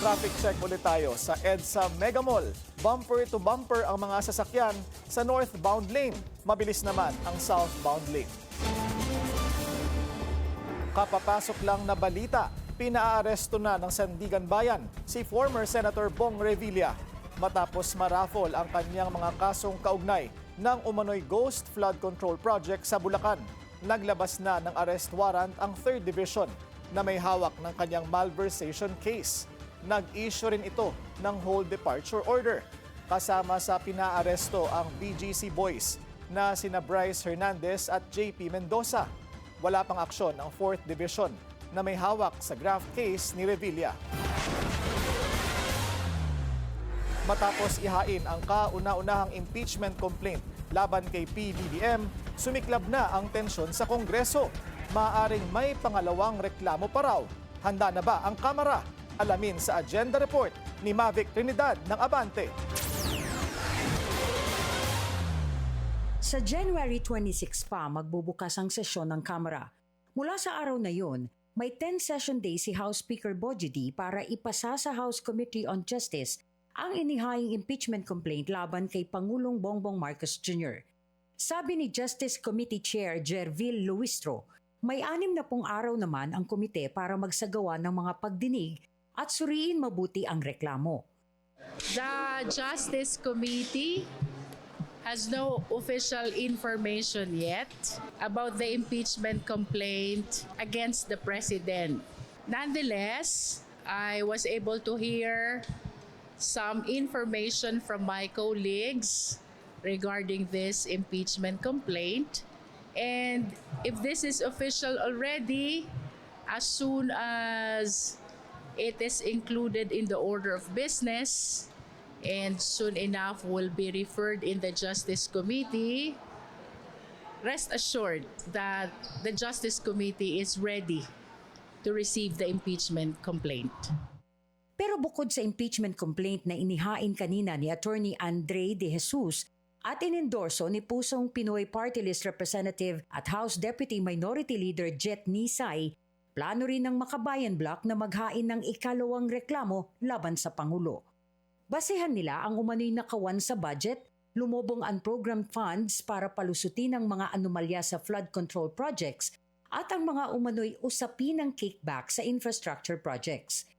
Traffic check ulit tayo sa EDSA Mega Mall. Bumper to bumper ang mga sasakyan sa northbound lane. Mabilis naman ang southbound lane. Kapapasok lang na balita, pinaaresto na ng Sandigan Bayan si former Senator Bong Revilla matapos maraffle ang kanyang mga kasong kaugnay ng umano'y ghost flood control project sa Bulacan. Naglabas na ng arrest warrant ang 3rd Division na may hawak ng kanyang malversation case. Nag-issue rin ito ng whole departure order. Kasama sa pinaaresto ang BGC boys na sina Bryce Hernandez at JP Mendoza. Wala pang aksyon ang 4th Division na may hawak sa graft case ni Revilla. Matapos ihain ang kauna-unahang impeachment complaint laban kay PBBM, sumiklab na ang tensyon sa Kongreso. Maaring may pangalawang reklamo pa raw. Handa na ba ang Kamara? Alamin sa agenda report ni Mavic Trinidad ng Abante. Sa January 26 pa magbubukas ang sesyon ng Kamara. Mula sa araw na yun, may 10-session day si House Speaker Bogie D para ipasa sa House Committee on Justice ang inihaying impeachment complaint laban kay Pangulong Bongbong Marcos Jr. Sabi ni Justice Committee Chair Jervil Luistro, may 60 araw naman ang komite para magsagawa ng mga pagdinig at suriin mabuti ang reklamo. The Justice Committee has no official information yet about the impeachment complaint against the President. Nonetheless, I was able to hear some information from my colleagues regarding this impeachment complaint. And if this is official already, as soon as it is included in the order of business and soon enough will be referred in the Justice Committee, rest assured that the Justice Committee is ready to receive the impeachment complaint. Pero bukod sa impeachment complaint na inihain kanina ni Attorney Andre De Jesus at inendorso ni Pusong Pinoy Party List Representative at House Deputy Minority Leader Jet Nisay, plano rin ng Makabayan Bloc na maghain ng ikalawang reklamo laban sa Pangulo. Basehan nila ang umano'y nakawan sa budget, lumobong unprogrammed funds para palusutin ang mga anomalya sa flood control projects at ang mga umano'y usapin ng kickback sa infrastructure projects.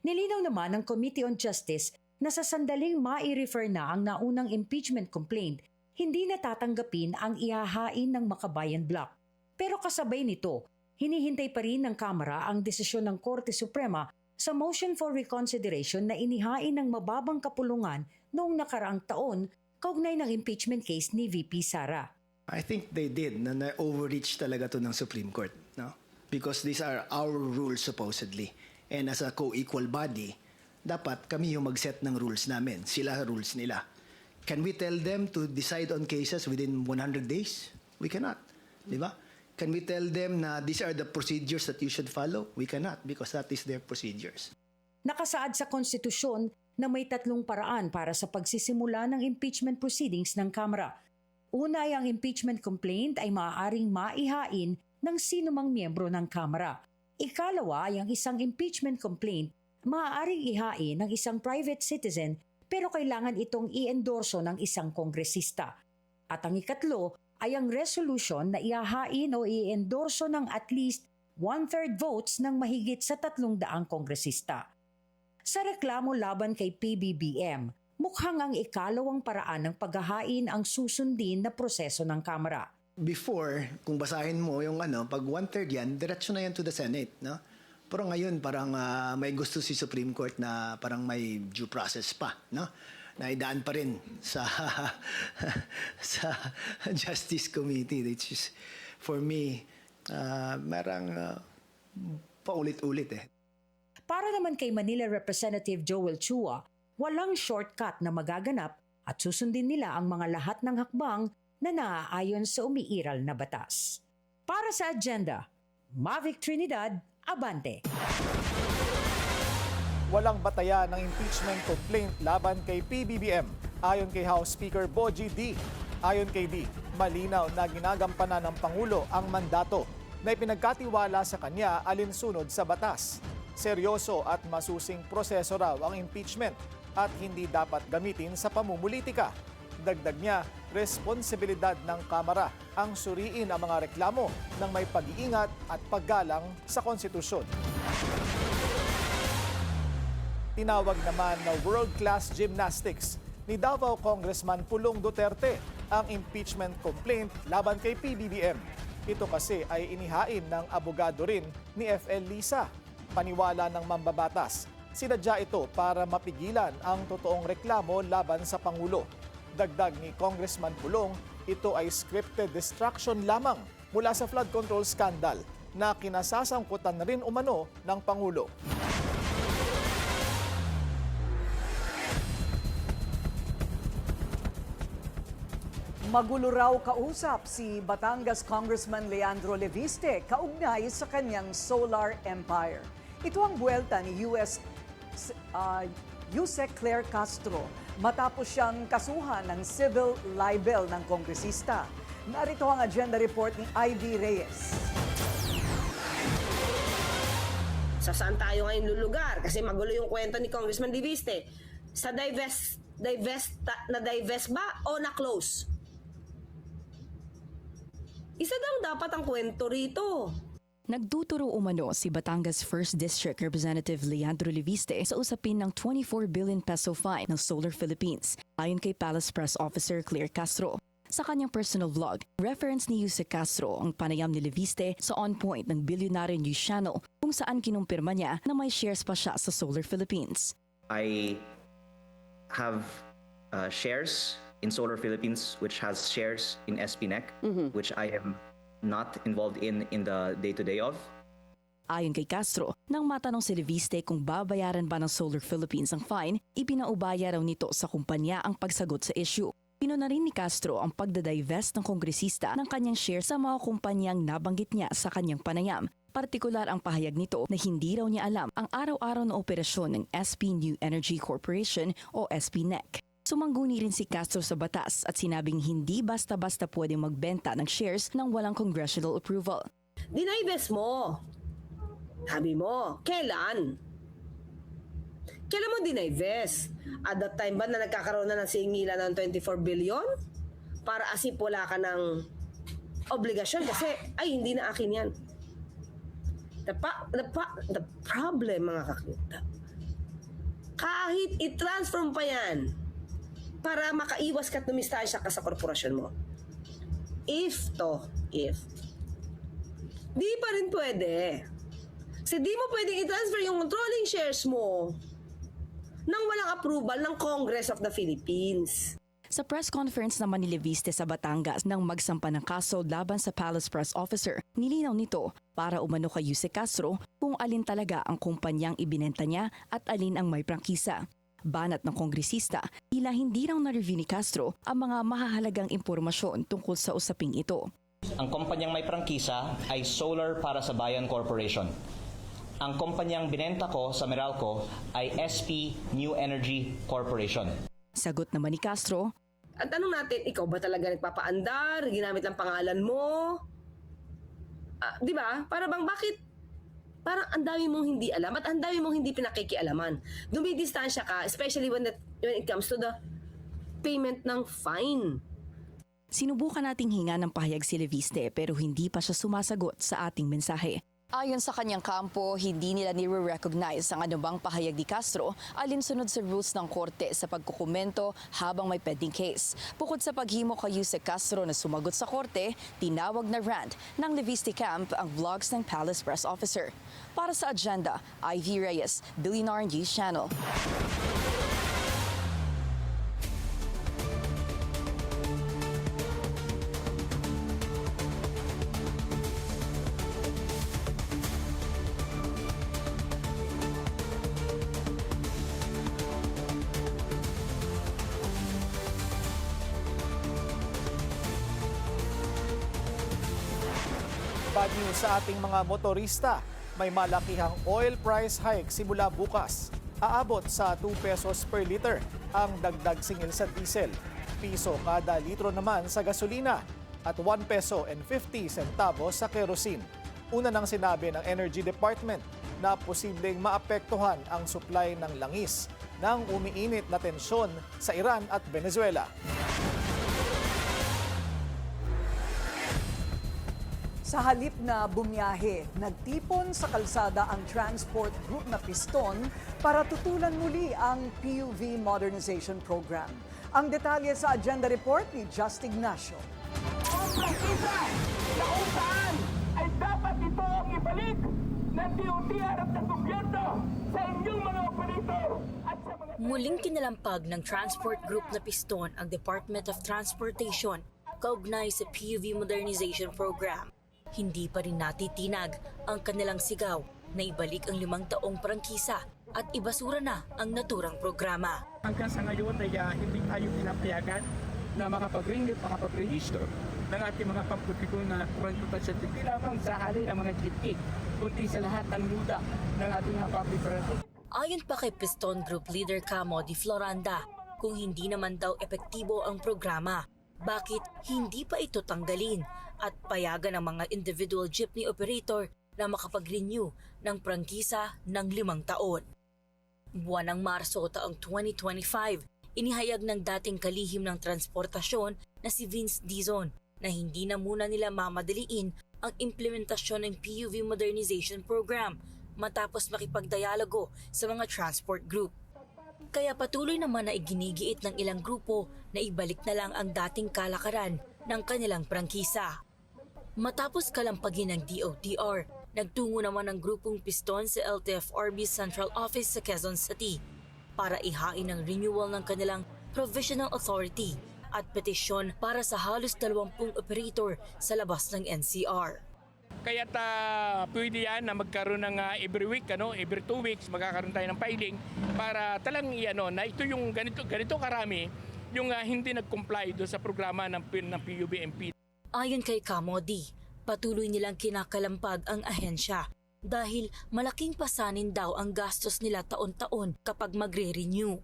Nilinaw naman ng Committee on Justice na sa sandaling mai-refer na ang naunang impeachment complaint, hindi natatanggapin ang ihahain ng Makabayan Bloc. Pero kasabay nito, hinihintay pa rin ng Kamara ang desisyon ng Korte Suprema sa motion for reconsideration na inihain ng mababang kapulungan noong nakaraang taon kaugnay ng impeachment case ni VP Sara. I think they did na na-overreach talaga to ng Supreme Court, no? Because these are our rules supposedly. And as a co-equal body, dapat kami yung mag-set ng rules namin. Sila rules nila. Can we tell them to decide on cases within 100 days? We cannot. Di ba? Can we tell them na these are the procedures that you should follow? We cannot because that is their procedures. Nakasaad sa konstitusyon na may 3 paraan para sa pagsisimula ng impeachment proceedings ng Kamara. Una ay ang impeachment complaint ay maaaring maihain ng sinumang miyembro ng Kamara. Ikalawa ay ang isang impeachment complaint maaaring ihain ng isang private citizen pero kailangan itong i-endorso ng isang kongresista. At ang ikatlo ay ang resolution na ihahain o i-endorso ng at least 1/3 votes ng mahigit sa 300 kongresista. Sa reklamo laban kay PBBM, mukhang ang ikalawang paraan ng paghahain ang susundin na proseso ng Kamara. Before, kung basahin mo yung pag 1/3 yan, diretso na yan to the Senate, no? Pero ngayon parang may gusto si Supreme Court na parang may due process pa, no? Na idaan pa rin sa sa Justice Committee, which is for me marang paulit-ulit eh. Para naman kay Manila Representative Joel Chua, walang shortcut na magaganap at susundin nila ang mga lahat ng hakbang na naaayon sa umiiral na batas. Para sa agenda, Mavic Trinidad, Abante. Walang batayan ng impeachment complaint laban kay PBBM ayon kay House Speaker Bogie D. Ayon kay D, malinaw na ginagampanan ng Pangulo ang mandato na ipinagkatiwala sa kanya alinsunod sa batas. Seryoso at masusing proseso raw ang impeachment at hindi dapat gamitin sa pamumulitika. Dagdag niya, responsibilidad ng Kamara ang suriin ang mga reklamo ng may pag-iingat at paggalang sa konstitusyon. Tinawag naman na world-class gymnastics ni Davao Congressman Pulong Duterte ang impeachment complaint laban kay PBBM. Ito kasi ay inihain ng abogado rin ni FL Lisa. Paniwala ng mambabatas, sinadya ito para mapigilan ang totoong reklamo laban sa Pangulo. Dagdag ni Congressman Pulong, ito ay scripted distraction lamang mula sa flood control scandal na kinasasangkutan rin umano ng Pangulo. Magulo raw kausap si Batangas Congressman Leandro Leviste kaugnay sa kanyang solar empire. Ito ang buwelta ni Yusek Claire Castro matapos siyang kasuhan ng civil libel ng kongresista. Narito ang agenda report ni Ivy Reyes. Sa saan tayo ngayon lulugar? Kasi magulo yung kwento ni Congressman Leviste. Sa divest ba o na-close? Isa daw dapat ang kwento rito. Nagtuturo umano si Batangas 1st District Representative Leandro Leviste sa usapin ng 24 billion peso fine ng Solar Philippines, ayon kay Palace Press Officer Claire Castro. Sa kanyang personal vlog, reference ni Yusek Castro ang panayam ni Leviste sa On Point ng Billionaire News Channel kung saan kinumpirma niya na may shares pa siya sa Solar Philippines. I have shares in Solar Philippines, which has shares in SPNEC, which I am not involved in the day-to-day of. Ayon kay Castro, nang matanong si Leviste kung babayaran ba ng Solar Philippines ang fine, ipinaubaya raw nito sa kumpanya ang pagsagot sa issue. Pinuna rin ni Castro ang pagdadivest ng kongresista ng kanyang share sa mga kumpanyang nabanggit niya sa kanyang panayam. Partikular ang pahayag nito na hindi raw niya alam ang araw-araw na operasyon ng SP New Energy Corporation o SPNEC. Sumangguni rin si Castro sa batas at sinabing hindi basta-basta pwedeng magbenta ng shares ng walang congressional approval. Dinivest mo. Sabi mo, kailan? Kailan mo dinivest? At that time ba na nagkakaroon na ng singilan ng 24 billion? Para asip wala ka ng obligasyon kasi, ay, hindi na akin yan. The problem, mga kakita, kahit i-transform pa yan para makaiwas ka at numistansya ka sa korporasyon mo. If, di pa rin pwede. Kasi di mo pwedeng i-transfer yung controlling shares mo nang walang approval ng Congress of the Philippines. Sa press conference naman ni Leviste sa Batangas nang magsampa ng kaso laban sa Palace Press Officer, nilinaw nito para umano kay Yusek Castro kung alin talaga ang kumpanyang ibinenta niya at alin ang may prangkisa. Banat ng kongresista, tila hindi raw na-review ni Castro ang mga mahahalagang impormasyon tungkol sa usaping ito. Ang kumpanyang may prangkisa ay Solar para sa Bayan Corporation. Ang kumpanyang binenta ko sa Meralco ay SP New Energy Corporation. Sagot naman ni Castro, at tanong natin, ikaw ba talaga nagpapaandar? Ginamit lang pangalan mo? Di ba? Para bang bakit? Parang ang dami mong hindi alam at ang dami mong hindi pinakikialaman. Dumidistansya ka, especially when it comes to the payment ng fine. Sinubukan nating hinga ng pahayag si Leviste pero hindi pa siya sumasagot sa ating mensahe. Ayon sa kanyang kampo, hindi nila nire-recognize ang anumang pahayag ni Castro alinsunod sa rules ng korte sa pagkukomento habang may pending case. Bukod sa paghimo kay Yusek Castro na sumagot sa korte, tinawag na rant ng Leviste camp ang vlogs ng Palace Press Officer. Para sa agenda, Ivy Reyes, Billionaire News Channel. Bad news sa ating mga motorista. May malakihang oil price hike simula bukas. Aabot sa 2 pesos per liter ang dagdag singil sa diesel. Piso kada litro naman sa gasolina at 1 peso and 50 centavos sa kerosene. Una nang sinabi ng Energy Department na posibleng maapektuhan ang supply ng langis ng umiinit na tensyon sa Iran at Venezuela. Sa halip na bumiyahe, nagtipon sa kalsada ang transport group na Piston para tutulan muli ang PUV Modernization Program. Ang detalye sa agenda report ni Just Ignacio. Na kung saan ay dapat ito ang ibalik ng DOTR at ng gobyerno sa inyong mga operator at sa mga... Muling kinalampag ng transport group na piston ang Department of Transportation kaugnay sa PUV Modernization Program. Hindi pa rin natitinag ang kanilang sigaw na ibalik ang 5 taong prangkisa at ibasura na ang naturang programa. Hanggang sa ngayon ay hindi tayo pinapayagan na makapag-register ng ating mga pampubliko na transportasyon. Hindi lamang sa halin ang mga jeep, kundi sa lahat ng luda ng ating mga public transport. Ayon pa kay Piston Group Leader Camo Di Floranda, kung hindi naman daw epektibo ang programa, bakit hindi pa ito tanggalin at payagan ang mga individual jeepney operator na makapag-renew ng prangkisa ng 5 taon. Buwan ng Marso taong 2025, inihayag ng dating kalihim ng transportasyon na si Vince Dizon na hindi na muna nila mamadaliin ang implementasyon ng PUV Modernization Program matapos makipagdialogo sa mga transport group. Kaya patuloy naman na iginigiit ng ilang grupo na ibalik na lang ang dating kalakaran ng kanilang prangkisa. Matapos kalampagin ng DOTR, nagtungo naman ang grupong piston sa LTFRB Central Office sa Quezon City para ihain ang renewal ng kanilang Provisional Authority at petisyon para sa halos 20 operator sa labas ng NCR. Kaya pwede yan na magkaroon ng every week, every 2 weeks magkakaroon tayo ng filing para talang na ito yung ganito karami yung hindi nag-comply doon sa programa ng PUBMP. Ayon kay Camodi, patuloy nilang kinakalampag ang ahensya dahil malaking pasanin daw ang gastos nila taon-taon kapag magre-renew.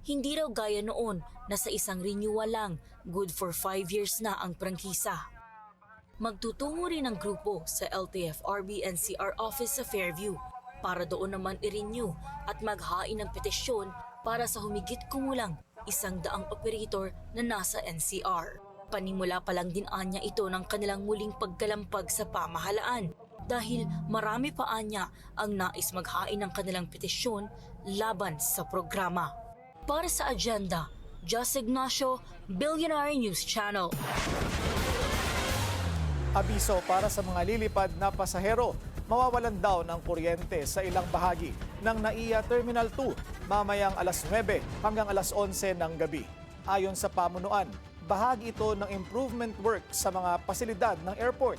Hindi raw gaya noon na sa isang renewal lang, good for 5 years na ang prangkisa. Magtutungo rin ang grupo sa LTFRB NCR office sa Fairview para doon naman i-renew at maghain ng petisyon para sa humigit kumulang 100 operator na nasa NCR. Panimula pa lang din anya ito ng kanilang muling pagkalampag sa pamahalaan dahil marami pa anya ang nais maghain ng kanilang petisyon laban sa programa. Para sa agenda, Just Ignacio, Billionaire News Channel. Abiso para sa mga lilipad na pasahero, mawawalan daw ng kuryente sa ilang bahagi ng NAIA Terminal 2 mamayang alas 9 hanggang alas 11 ng gabi. Ayon sa pamunuan, bahagi ito ng improvement work sa mga pasilidad ng airport.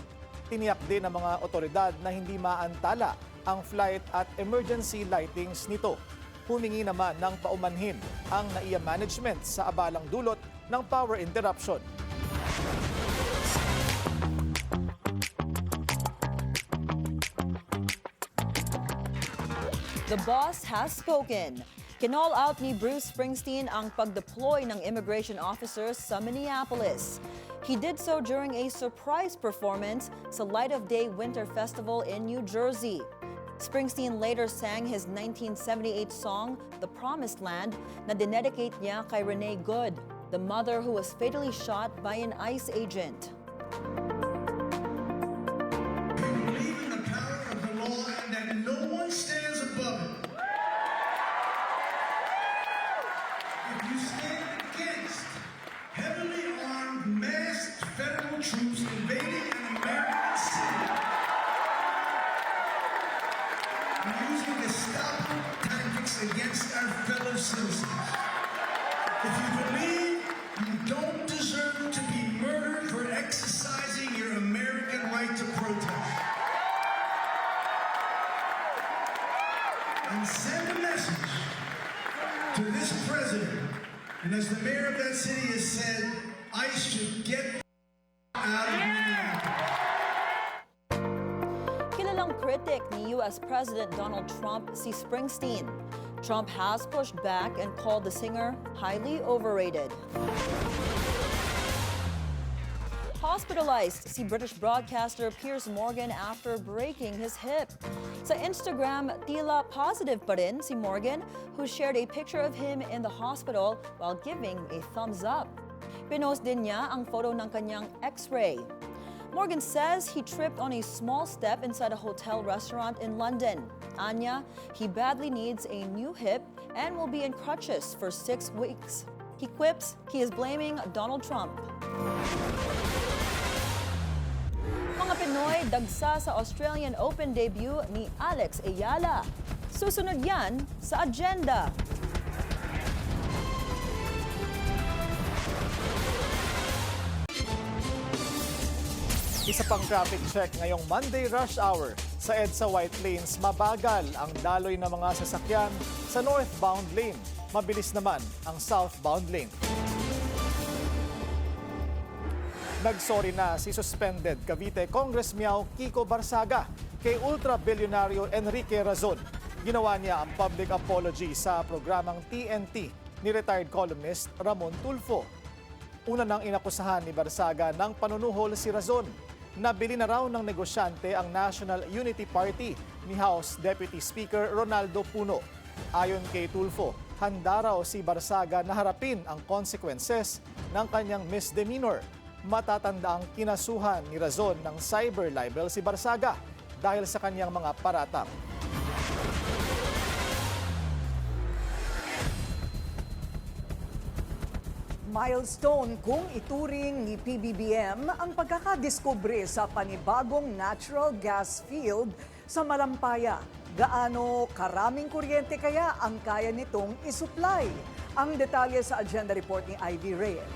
Tiniyak din ng mga otoridad na hindi maantala ang flight at emergency lightings nito. Humingi naman ng paumanhin ang NAIA management sa abalang dulot ng power interruption. The boss has spoken. Kinall out ni Bruce Springsteen ang pag-deploy ng immigration officers sa Minneapolis. He did so during a surprise performance sa Light of Day Winter Festival in New Jersey. Springsteen later sang his 1978 song, The Promised Land, na dinedicate niya kay Renee Good, the mother who was fatally shot by an ICE agent. Against our fellow citizens. If you believe you don't deserve to be murdered for exercising your American right to protest, and send a message to this president, and as the mayor of that city has said, ICE should get out of Minneapolis. Kilalang critic ni U.S. President Donald Trump si Springsteen. Trump has pushed back and called the singer highly overrated. Hospitalized si British broadcaster Piers Morgan after breaking his hip. Sa Instagram, tila positive pa rin si Morgan, who shared a picture of him in the hospital while giving a thumbs up. Pinost din niya ang photo ng kanyang x-ray. Morgan says he tripped on a small step inside a hotel restaurant in London. Anya, he badly needs a new hip and will be in crutches for 6 weeks. He quips he is blaming Donald Trump. Mga Pinoy dagsa sa Australian Open debut ni Alex Ayala. Susunod yan sa agenda. Isa pang traffic check ngayong Monday rush hour. Sa EDSA White Plains, mabagal ang daloy ng mga sasakyan sa northbound lane. Mabilis naman ang southbound lane. Nagsorry na si suspended Cavite Congress Miao Kiko Barsaga kay ultra-bilyonaryo Enrique Razon. Ginawa niya ang public apology sa programang TNT ni retired columnist Ramon Tulfo. Una nang inakusahan ni Barsaga ng panunuhol si Razon. Nabili na raw ng negosyante ang National Unity Party ni House Deputy Speaker Ronaldo Puno. Ayon kay Tulfo, handa raw si Barsaga na harapin ang consequences ng kanyang misdemeanor. Matatanda ang kinasuhan ni Razon ng cyber libel si Barsaga dahil sa kanyang mga paratang. Milestone kung ituring ni PBBM ang pagkakadiskubre sa panibagong natural gas field sa Malampaya. Gaano karaming kuryente kaya ang kaya nitong isupply? Ang detalye sa agenda report ni Ivy Reyes.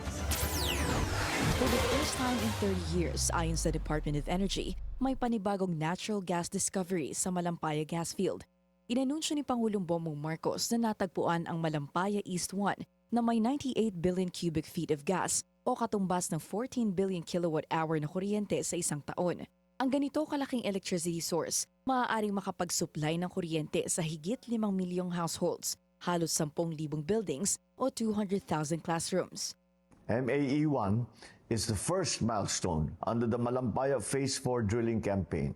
For the first time in 30 years, ayon sa Department of Energy, may panibagong natural gas discovery sa Malampaya gas field. Inanunsyo ni Pangulong Bongbong Marcos na natagpuan ang Malampaya East 1 na may 98 billion cubic feet of gas o katumbas ng 14 billion kilowatt-hour na kuryente sa isang taon. Ang ganito kalaking electricity source, maaaring makapag-supply ng kuryente sa higit 5 milyong households, halos 10,000 buildings o 200,000 classrooms. MAE-1 is the first milestone under the Malampaya Phase 4 drilling campaign,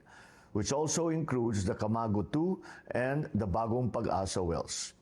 which also includes the Camago 2 and the Bagong Pag-asa wells.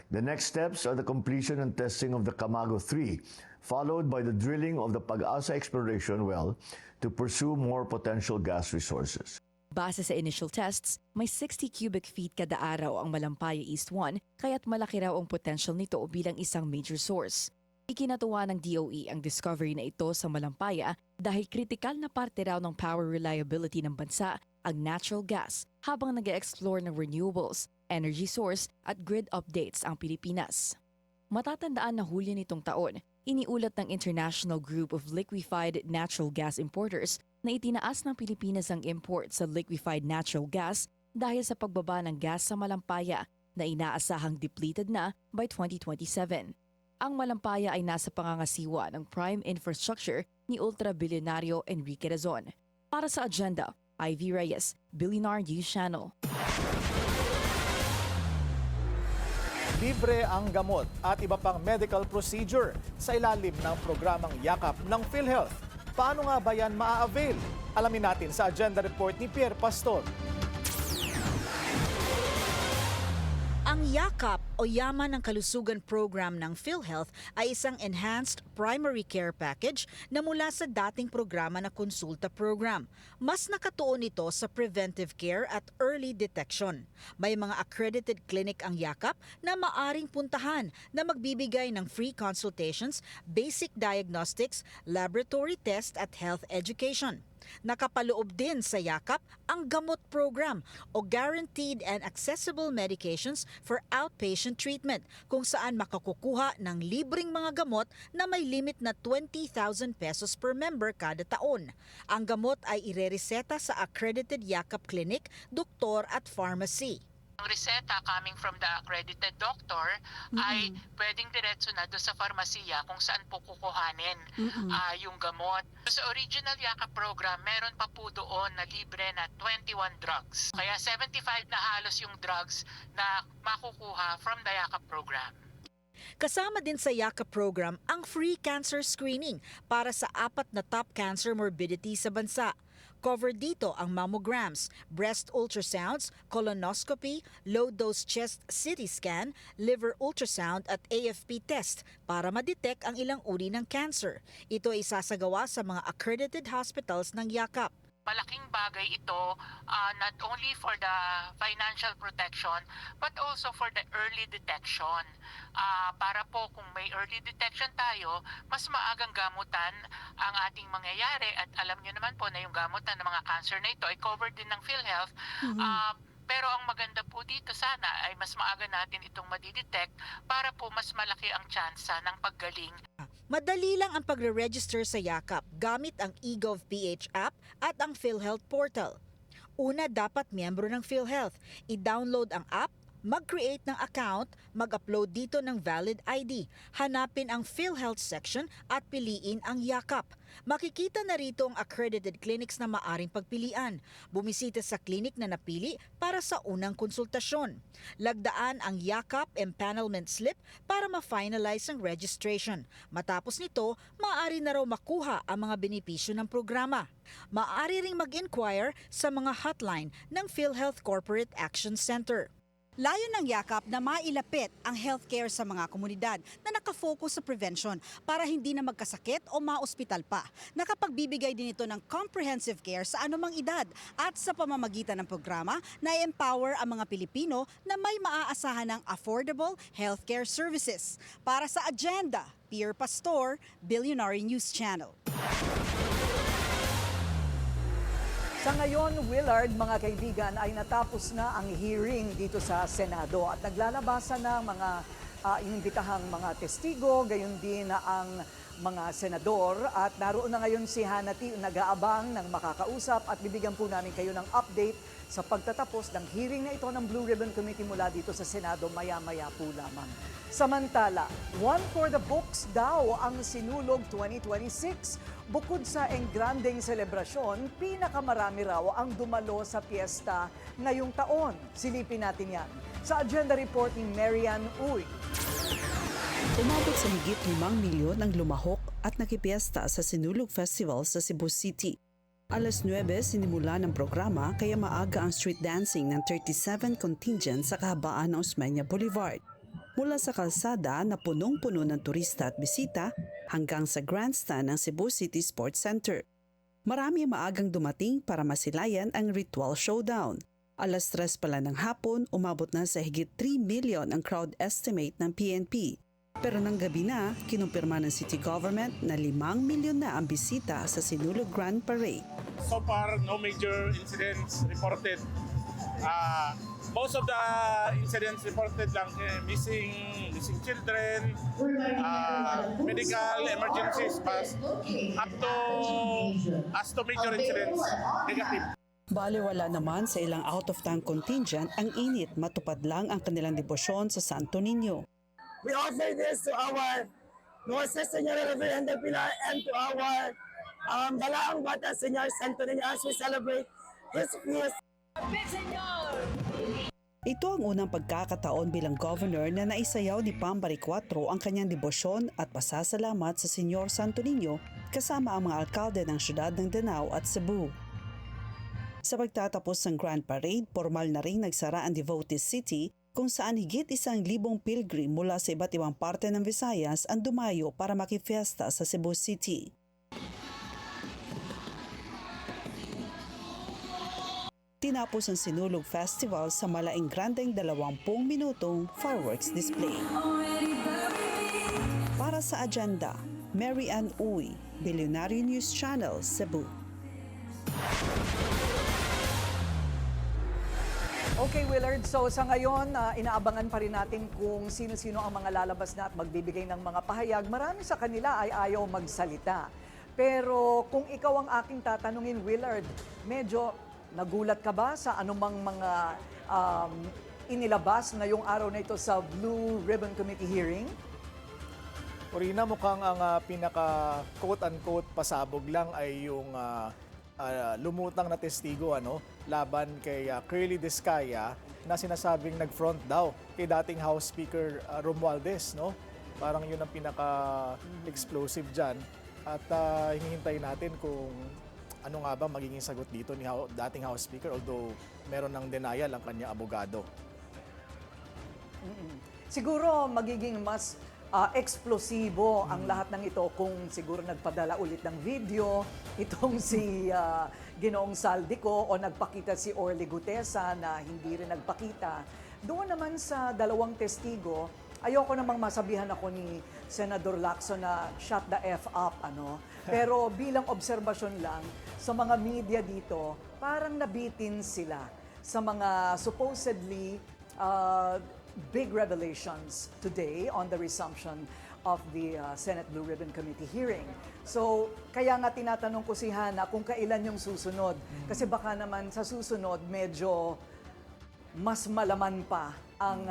The next steps are the completion and testing of the Camago 3, followed by the drilling of the Pag-asa exploration well to pursue more potential gas resources. Base sa initial tests, may 60 cubic feet kada araw ang Malampaya East 1, kaya't malaki raw ang potential nito bilang isang major source. Ikinatuwa ng DOE ang discovery na ito sa Malampaya dahil kritikal na parte raw ng power reliability ng bansa ang natural gas habang nag-explore ng renewables, energy source at grid updates ang Pilipinas. Matatandaan na Hulyo nitong taon, iniulat ng International Group of Liquefied Natural Gas Importers na itinaas ng Pilipinas ang import sa liquefied natural gas dahil sa pagbaba ng gas sa Malampaya na inaasahang depleted na by 2027. Ang Malampaya ay nasa pangangasiwa ng prime infrastructure ni ultra-bilyonaryo Enrique Razon. Para sa agenda, Ivy Reyes, Billionaire News Channel. Libre ang gamot at iba pang medical procedure sa ilalim ng programang Yakap ng PhilHealth. Paano nga ba yan maa-avail? Alamin natin sa agenda report ni Pierre Pastor. Ang Yakap o Yaman ng Kalusugan Program ng PhilHealth ay isang enhanced primary care package na mula sa dating programa na Konsulta Program. Mas nakatuon ito sa preventive care at early detection. May mga accredited clinic ang Yakap na maaring puntahan na magbibigay ng free consultations, basic diagnostics, laboratory test at health education. Nakapaloob din sa Yakap ang gamot program o guaranteed and accessible medications for outpatient treatment kung saan makakukuha ng libreng mga gamot na may limit na 20,000 pesos per member kada taon. Ang gamot ay irereseta sa accredited Yakap clinic, doktor at pharmacy. Ang reseta coming from the accredited doctor ay pwedeng diretso na doon sa farmasiya kung saan po kukuhanin yung gamot. Sa original Yakap program, meron pa po doon na libre na 21 drugs. Kaya 75 na halos yung drugs na makukuha from the Yakap program. Kasama din sa Yakap program ang free cancer screening para sa 4 na top cancer morbidity sa bansa. Covered dito ang mammograms, breast ultrasounds, colonoscopy, low-dose chest CT scan, liver ultrasound at AFP test para ma-detect ang ilang uri ng cancer. Ito ay isasagawa sa mga accredited hospitals ng Yakap. Malaking bagay ito not only for the financial protection but also for the early detection. Para po kung may early detection tayo, mas maagang gamutan ang ating mangyayari at alam niyo naman po na yung gamutan ng mga cancer na ito ay covered din ng PhilHealth. Pero ang maganda po dito sana ay mas maaga natin itong madidetect para po mas malaki ang tsansa ng paggaling. Madali lang ang pagre-register sa Yakap gamit ang eGovPH app at ang PhilHealth portal. Una, dapat miyembro ng PhilHealth. I-download ang app, mag-create ng account, mag-upload dito ng valid ID, hanapin ang PhilHealth section at piliin ang Yakap. Makikita na rito ang accredited clinics na maaring pagpilian. Bumisita sa clinic na napili para sa unang konsultasyon. Lagdaan ang Yakap empanelment slip para ma-finalize ang registration. Matapos nito, maaari na raw makuha ang mga benepisyo ng programa. Maaari ring mag-inquire sa mga hotline ng PhilHealth Corporate Action Center. Layo ng Yakap na mailapit ang healthcare sa mga komunidad na nakafocus sa prevention para hindi na magkasakit o maospital pa. Nakapagbibigay din ito ng comprehensive care sa anumang edad at sa pamamagitan ng programa na empower ang mga Pilipino na may maaasahan ng affordable healthcare services. Para sa Agenda, Pierre Pastor, Billionaire News Channel. Sa ngayon, Willard, mga kaibigan, ay natapos na ang hearing dito sa Senado at naglalabasan na mga inimbitahang mga testigo, gayon din na ang mga senador. At naroon na ngayon si Hanati, nag-aabang ng makakausap at bibigyan po namin kayo ng update sa pagtatapos ng hearing na ito ng Blue Ribbon Committee mula dito sa Senado maya-maya po lamang. Samantala, one for the books daw ang Sinulog 2026. Bukod sa engrandeng selebrasyon, pinakamarami raw ang dumalo sa piyesta ngayong taon. Silipin natin yan sa Agenda Report ni Marian Uy. Umabot sa higit 5 milyon ang lumahok at nakipiesta sa Sinulog Festival sa Cebu City. Alas 9 sinimula ng programa kaya maaga ang street dancing ng 37 contingent sa kahabaan ng Osmeña Boulevard. Mula sa kalsada na punong-puno ng turista at bisita hanggang sa grandstand ng Cebu City Sports Center. Marami maagang dumating para masilayan ang ritual showdown. Alas 3 pala ng hapon, umabot na sa higit 3 million ang crowd estimate ng PNP. Pero ng gabi na, kinumpirma ng city government na 5 milyon na ang bisita sa Sinulog Grand Parade. So far, no major incidents reported. Most of the incidents reported lang missing children, medical emergencies, but up to as to major incidents, negative. Baliwala naman sa ilang out-of-town contingent ang init matupad lang ang kanilang debosyon sa Santo Niño. We offer this to our Nuestra Señora Reverenda Pilar and to our Balaang Bata Señor Santo Niño as we celebrate His feast. Ito ang unang pagkakataon bilang governor na naisayaw ni Pambari 4 ang kanyang debosyon at pasasalamat sa Señor Santo Niño kasama ang mga alkalde ng siyudad ng Danao at Cebu. Sa pagtatapos ng Grand Parade, formal na ring nagsara ang Devotees City kung saan higit 1,000 pilgrim mula sa iba't ibang parte ng Visayas ang dumayo para makifiesta sa Cebu City. Tinapos ang Sinulog Festival sa malaing grandeng 20 minutong fireworks display. Para sa Agenda, Mary Ann Uy, Billionaire News Channel, Cebu. Okay, Willard. So sa ngayon, inaabangan pa rin natin kung sino-sino ang mga lalabas na at magbibigay ng mga pahayag. Marami sa kanila ay ayaw magsalita. Pero kung ikaw ang aking tatanungin, Willard, medyo nagulat ka ba sa anumang mga inilabas ngayong araw na ito sa Blue Ribbon Committee hearing? Corina, mukhang ang pinaka quote-unquote pasabog lang ay yung lumutang na testigo laban kay Curly Discaya na sinasabing nag-front daw kay dating House Speaker Romualdez. Parang yun ang pinaka-explosive dyan. At hinihintay natin kung ano nga ba magiging sagot dito ni dating House Speaker, although meron ng denial ang kanyang abogado. Siguro magiging mas eksplosibo ang lahat ng ito kung siguro nagpadala ulit ng video itong si Ginoong Saldico o nagpakita si Orly Gutesa na hindi rin nagpakita. Doon naman sa dalawang testigo, ayoko namang masabihan ako ni Senador Lacson na shut the F up, ano. Pero bilang obserbasyon lang, sa mga media dito, parang nabitin sila sa mga supposedly big revelations today on the resumption of the Senate Blue Ribbon Committee hearing. So, kaya nga tinatanong ko si Hana kung kailan yung susunod. Kasi baka naman sa susunod, medyo mas malaman pa ang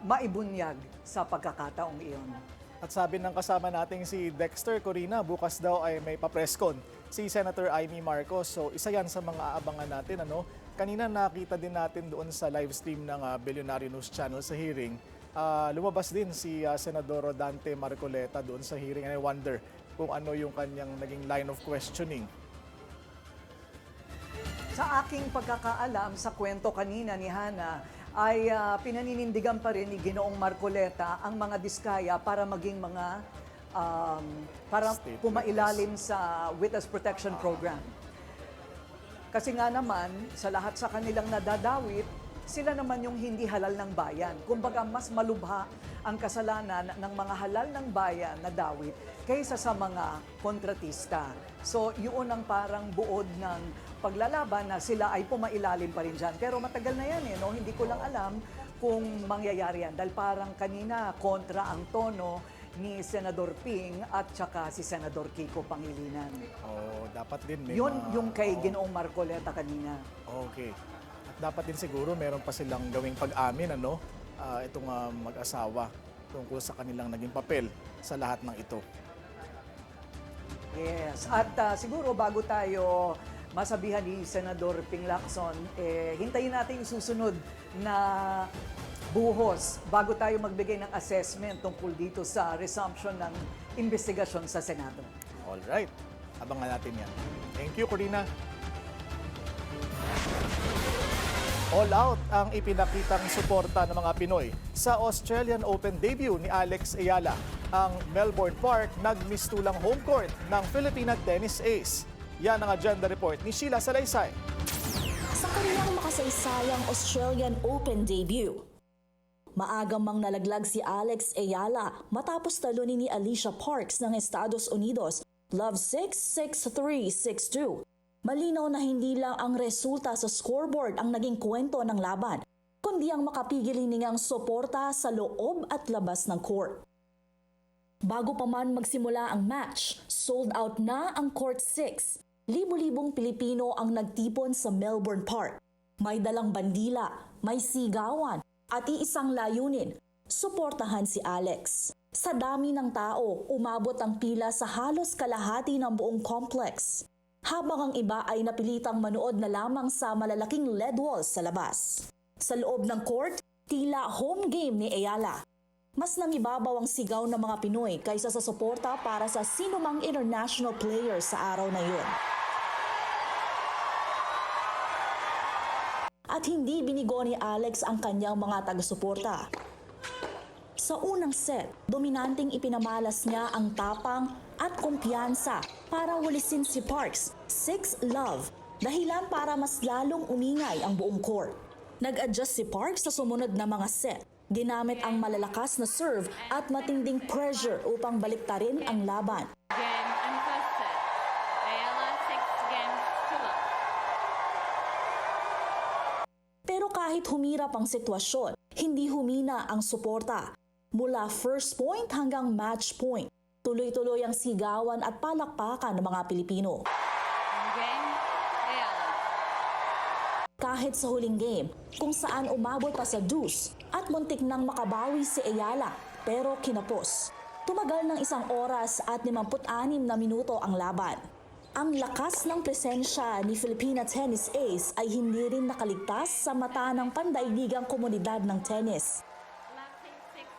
maibunyag sa pagkakataong iyon. At sabi ng kasama nating si Dexter Corina, bukas daw ay may pa-presscon si Senator Amy Marcos. So isa yan sa mga aabangan natin. Ano? Kanina nakita din natin doon sa live stream ng Billionaire News Channel sa hearing. Lumabas din si Senador Dante Marcoleta doon sa hearing. And I wonder kung ano yung kanyang naging line of questioning. Sa aking pagkakaalam, sa kwento kanina ni Hana, ay pinaninindigan pa rin ni Ginoong Marcoleta ang mga diskaya para maging mga para pumailalim sa Witness Protection Program. Kasi nga naman, sa lahat sa kanilang nadadawit, sila naman yung hindi halal ng bayan. Kumbaga, mas malubha ang kasalanan ng mga halal ng bayan na dawit kaysa sa mga kontratista. So, yun ang parang buod ng paglalaban na sila ay pumailalim pa rin dyan. Pero matagal na yan no? Hindi ko lang alam kung mangyayari yan. Dahil parang kanina kontra ang tono ni Senador Ping at saka si Senador Kiko Pangilinan. Oh, dapat din may Yun yung kay Ginoong Marcoleta kanina. Okay. At dapat din siguro meron pa silang gawing pag-amin itong mag-asawa tungkol sa kanilang naging papel sa lahat ng ito. Yes. At siguro bago tayo masabihan ni Senador Ping Lacson, hintayin natin yung susunod na buhos bago tayo magbigay ng assessment tungkol dito sa resumption ng investigasyon sa Senado. Alright. Abangan natin yan. Thank you, Corina. All out ang ipinakitang suporta ng mga Pinoy sa Australian Open debut ni Alex Ayala. Ang Melbourne Park nagmistulang home court ng Filipina tennis ace. Yan ang agenda report ni Sheila Salaysay. Sa kanyang makasaysayang Australian Open debut, maagang mang nalaglag si Alex Ayala matapos talunin ni Alicia Parks ng Estados Unidos, love 6-6-3, 6-2. Malinaw na hindi lang ang resulta sa scoreboard ang naging kwento ng laban, kundi ang makapigil hiningang suporta sa loob at labas ng court. Bago pa man magsimula ang match, sold out na ang Court 6. Libo-libong Pilipino ang nagtipon sa Melbourne Park. May dalang bandila, may sigawan, at iisang layunin, suportahan si Alex. Sa dami ng tao, umabot ang pila sa halos kalahati ng buong complex. Habang ang iba ay napilitang manood na lamang sa malalaking LED walls sa labas. Sa loob ng court, tila home game ni Ayala. Mas nangibabaw ang sigaw ng mga Pinoy kaysa sa suporta para sa sinumang international player sa araw na yun. At hindi binigo ni Alex ang kanyang mga taga-suporta. Sa unang set, dominanteng ipinamalas niya ang tapang at kumpiyansa para walisin si Parks, 6-love, dahilan para mas lalong umingay ang buong court. Nag-adjust si Parks sa sumunod na mga set. Ginamit ang malalakas na serve at matinding pressure upang baliktarin ang laban. Pero kahit humirap ang sitwasyon, hindi humina ang suporta. Mula first point hanggang match point, tuloy-tuloy ang sigawan at palakpakan ng mga Pilipino. Kahit sa huling game, kung saan umabot pa sa deuce at muntik nang makabawi si Ayala, pero kinapos. Tumagal ng 1 oras at 56 na minuto ang laban. Ang lakas ng presensya ni Filipina tennis ace ay hindi rin nakaligtas sa mata ng pandaigdigang komunidad ng tennis.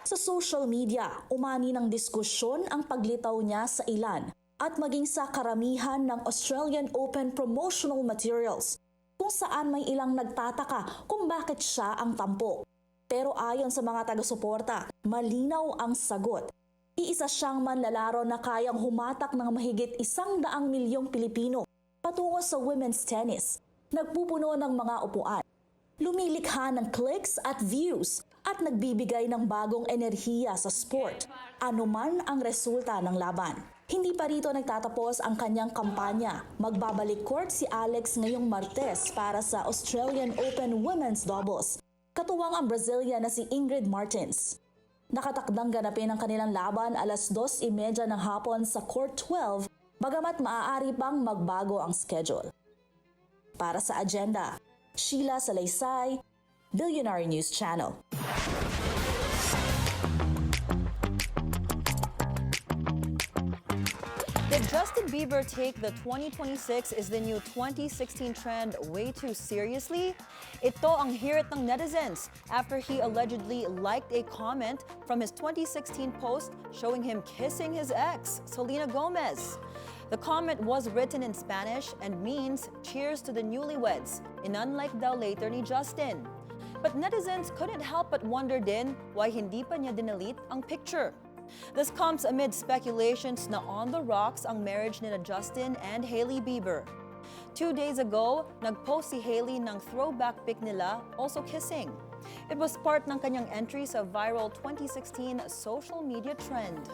Sa social media, umani ng diskusyon ang paglitaw niya sa ilan at maging sa karamihan ng Australian Open promotional materials, kung saan may ilang nagtataka kung bakit siya ang tampok. Pero ayon sa mga taga-suporta, malinaw ang sagot. Iisa siyang manlalaro na kayang humatak ng mahigit 100 milyong Pilipino patungo sa women's tennis. Nagpupuno ng mga upuan, lumilikha ng clicks at views at nagbibigay ng bagong enerhiya sa sport, anuman ang resulta ng laban. Hindi pa rito nagtatapos ang kanyang kampanya. Magbabalik court si Alex ngayong Martes para sa Australian Open Women's Doubles. Katuwang ang Brazilian na si Ingrid Martins. Nakatakdang ganapin ang kanilang laban alas 2:30 ng hapon sa Court 12, bagamat maaari pang magbago ang schedule. Para sa agenda, Sheila Salaysay, Billionaire News Channel. Did Justin Bieber take the 2026 is the new 2016 trend way too seriously? Ito ang hirit ng netizens after he allegedly liked a comment from his 2016 post showing him kissing his ex, Selena Gomez. The comment was written in Spanish and means cheers to the newlyweds, in unlike daw later ni Justin. But netizens couldn't help but wonder din why hindi pa niya dinelete ang picture. This comes amid speculations na on the rocks ang marriage nila Justin and Hailey Bieber. 2 days ago, nag-post si Hailey ng throwback pic nila, also kissing. It was part ng kanyang entry sa viral 2016 social media trend.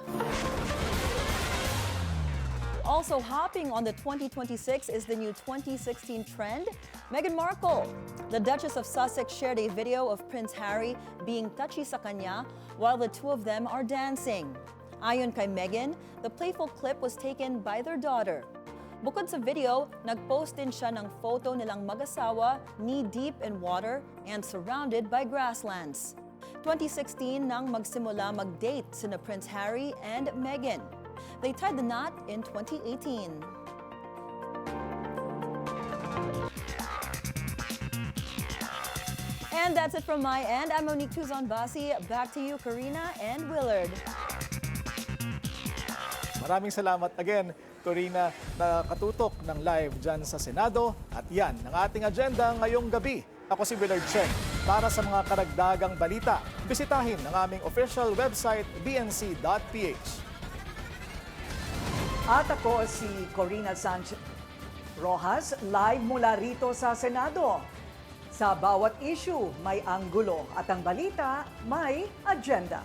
Also hopping on the 2026 is the new 2016 trend, Meghan Markle. The Duchess of Sussex shared a video of Prince Harry being touchy sa kanya while the two of them are dancing. Ayon kay Meghan, the playful clip was taken by their daughter. Bukod sa video, nag-post din siya ng photo nilang mag-asawa knee-deep in water and surrounded by grasslands. 2016 nang magsimula mag-date sina Prince Harry and Meghan. They tied the knot in 2018. And that's it from my end. I'm Monique Tuzon-Basi. Back to you, Karina and Willard. Maraming salamat again, Corina, na katutok ng live dyan sa Senado. At yan, ang ating agenda ngayong gabi. Ako si Willard Cheng. Para sa mga karagdagang balita, bisitahin ang aming official website, bnc.ph. At ako si Corina Sanchez Rojas, live mula rito sa Senado. Sa bawat issue, may anggulo at ang balita, may agenda.